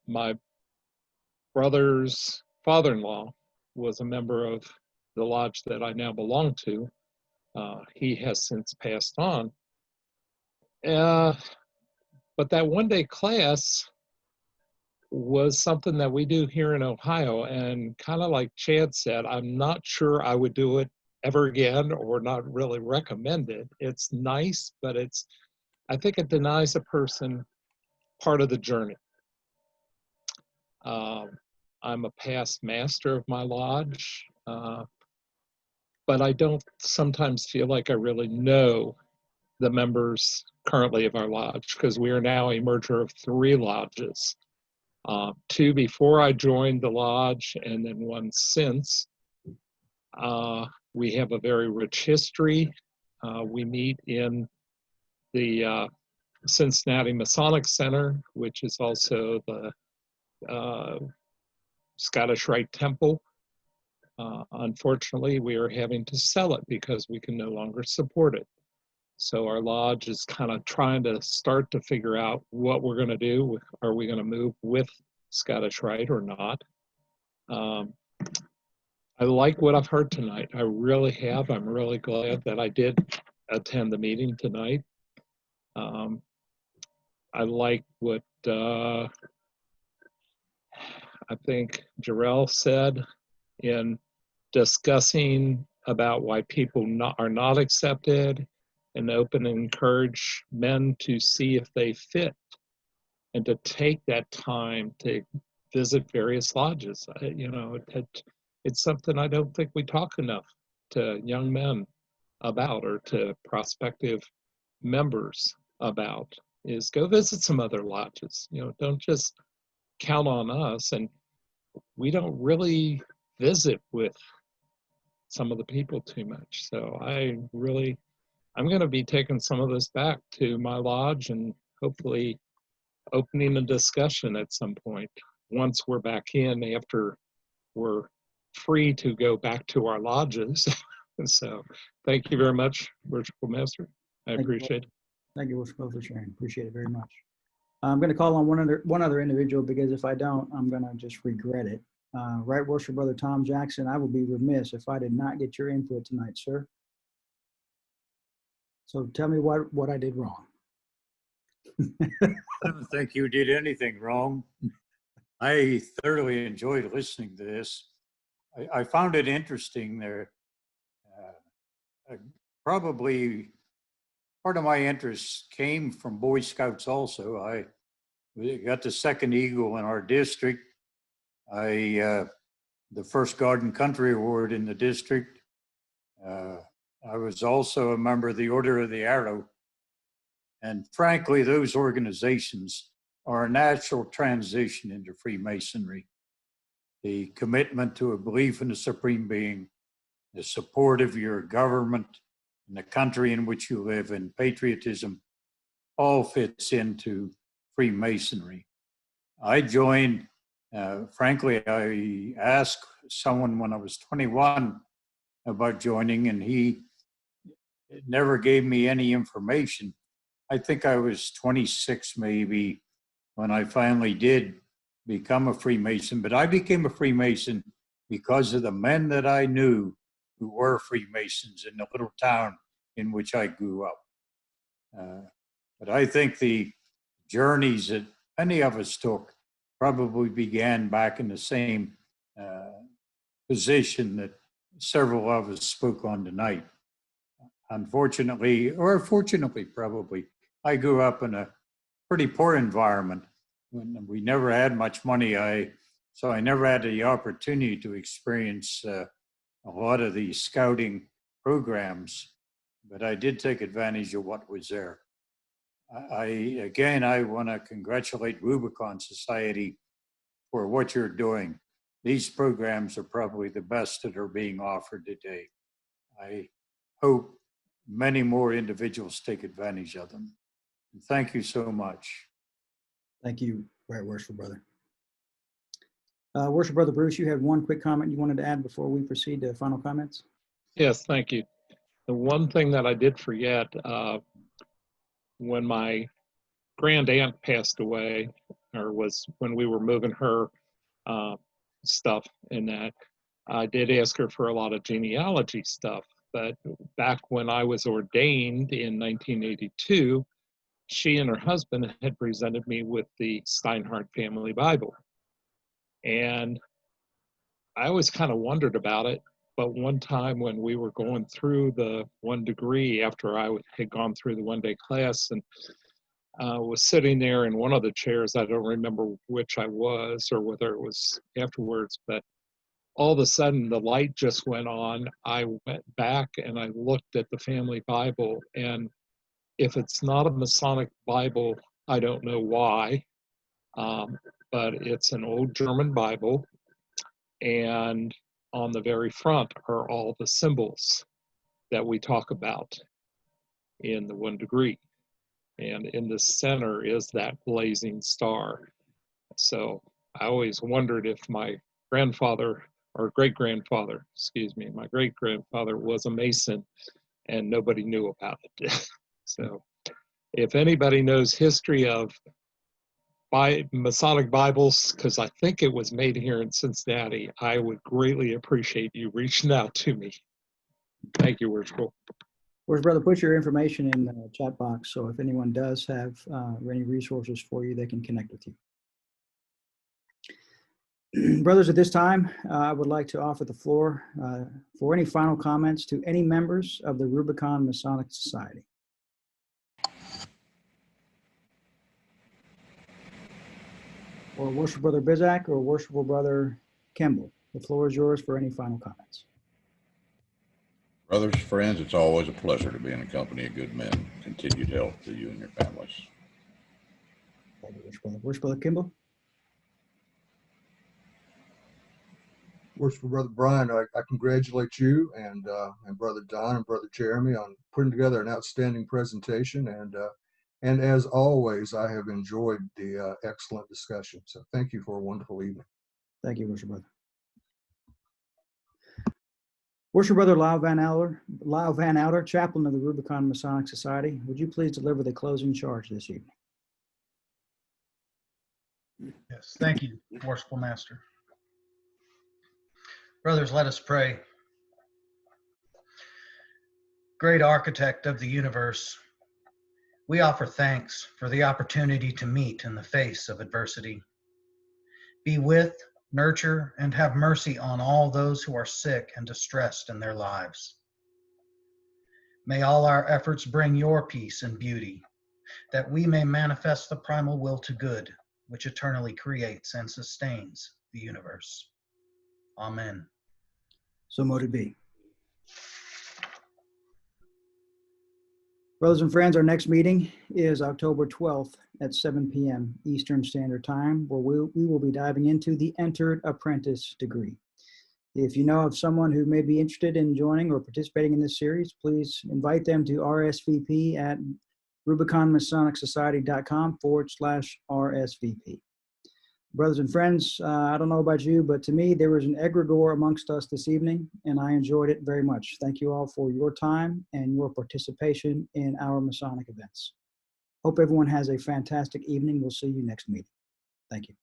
my brother's father-in-law was a member of the lodge that I now belong to. He has since passed on. But that one-day class was something that we do here in Ohio, and kind of like Chad said, I'm not sure I would do it ever again or not really recommend it. It's nice, but I think it denies a person part of the journey. I'm a past master of my lodge, but I don't sometimes feel like I really know the members currently of our lodge, because we are now a merger of 3 lodges. 2 before I joined the lodge, and then 1 since. We have a very rich history. We meet in the Cincinnati Masonic Center, which is also the Scottish Rite Temple. Unfortunately, we are having to sell it because we can no longer support it. So our lodge is kind of trying to start to figure out what we're going to do. Are we going to move with Scottish Rite or not? I like what I've heard tonight. I really have. I'm really glad that I did attend the meeting tonight. I like what I think Jarrell said in discussing about why people are not accepted, and open and encourage men to see if they fit and to take that time to visit various lodges. It's something I don't think we talk enough to young men about, or to prospective members about, is go visit some other lodges. Don't just count on us. And we don't really visit with some of the people too much. So I'm going to be taking some of this back to my lodge and hopefully opening a discussion at some point once we're back in, after we're free to go back to our lodges. So thank you very much, Virtual Master. I appreciate it. Thank you for sharing. Appreciate it very much. I'm going to call on one other individual, because if I don't, I'm going to just regret it. Right Worship Brother Tom Jackson, I will be remiss if I did not get your input tonight, sir. So tell me what I did wrong. I don't think you did anything wrong. I thoroughly enjoyed listening to this. I found it interesting there. Probably part of my interest came from Boy Scouts also. I got the 2nd Eagle in our district. The first Garden Country Award in the district. I was also a member of the Order of the Arrow. And frankly, those organizations are a natural transition into Freemasonry. The commitment to a belief in the Supreme Being, the support of your government and the country in which you live, and patriotism all fits into Freemasonry. I joined, frankly, I asked someone when I was 21 about joining, and he never gave me any information. I think I was 26 maybe when I finally did become a Freemason, but I became a Freemason because of the men that I knew who were Freemasons in the little town in which I grew up. But I think the journeys that many of us took probably began back in the same position that several of us spoke on tonight. Unfortunately, or fortunately probably, I grew up in a pretty poor environment. When we never had much money, so I never had the opportunity to experience a lot of the scouting programs, but I did take advantage of what was there. I want to congratulate Rubicon Society for what you're doing. These programs are probably the best that are being offered today. I hope many more individuals take advantage of them. Thank you so much. Thank you, Right Worshipful Brother. Worshipful Brother Bruce, you had one quick comment you wanted to add before we proceed to final comments? Yes, thank you. The one thing that I did forget, when my grand aunt passed away, or was when we were moving her stuff and that, I did ask her for a lot of genealogy stuff. But back when I was ordained in 1982, she and her husband had presented me with the Steinhardt Family Bible. And I always kind of wondered about it. But one time when we were going through the 1 degree, after I had gone through the 1-day class, and was sitting there in one of the chairs, I don't remember which I was or whether it was afterwards, but all of a sudden the light just went on. I went back and I looked at the family Bible, and if it's not a Masonic Bible, I don't know why, but it's an old German Bible, and on the very front are all the symbols that we talk about in the 1 degree. And in the center is that blazing star. So I always wondered if my grandfather or great-grandfather, excuse me, my great-grandfather was a Mason and nobody knew about it. So if anybody knows history of Masonic Bibles, because I think it was made here in Cincinnati, I would greatly appreciate you reaching out to me. Thank you, Worshipful. Where's Brother, put your information in the chat box, so if anyone does have any resources for you, they can connect with you. Brothers, at this time, I would like to offer the floor for any final comments to any members of the Rubicon Masonic Society. Or Worshipful Brother Bizak or Worshipful Brother Kimball. The floor is yours for any final comments. Brothers, friends, it's always a pleasure to be in the company of good men. Continued health to you and your families. Thank you, Worshipful Brother Kimball. Worshipful Brother Brian, I congratulate you and Brother Don and Brother Jeremy on putting together an outstanding presentation. And as always, I have enjoyed the excellent discussion. So thank you for a wonderful evening. Thank you, Worshipful Brother. Worshipful Brother Lyle Van Outer, Chaplain of the Rubicon Masonic Society, would you please deliver the closing charge this evening? Yes, thank you, Worshipful Master. Brothers, let us pray. Great Architect of the universe, we offer thanks for the opportunity to meet in the face of adversity. Be with, nurture, and have mercy on all those who are sick and distressed in their lives. May all our efforts bring your peace and beauty, that we may manifest the primal will to good, which eternally creates and sustains the universe. Amen. So mote it be. Brothers and friends, our next meeting is October 12th at 7 p.m. Eastern Standard Time, where we will be diving into the Entered Apprentice degree. If you know of someone who may be interested in joining or participating in this series, please invite them to RSVP at rubiconmasonersociety.com/RSVP. Brothers and friends, I don't know about you, but to me, there was an egregore amongst us this evening, and I enjoyed it very much. Thank you all for your time and your participation in our Masonic events. Hope everyone has a fantastic evening. We'll see you next meeting. Thank you.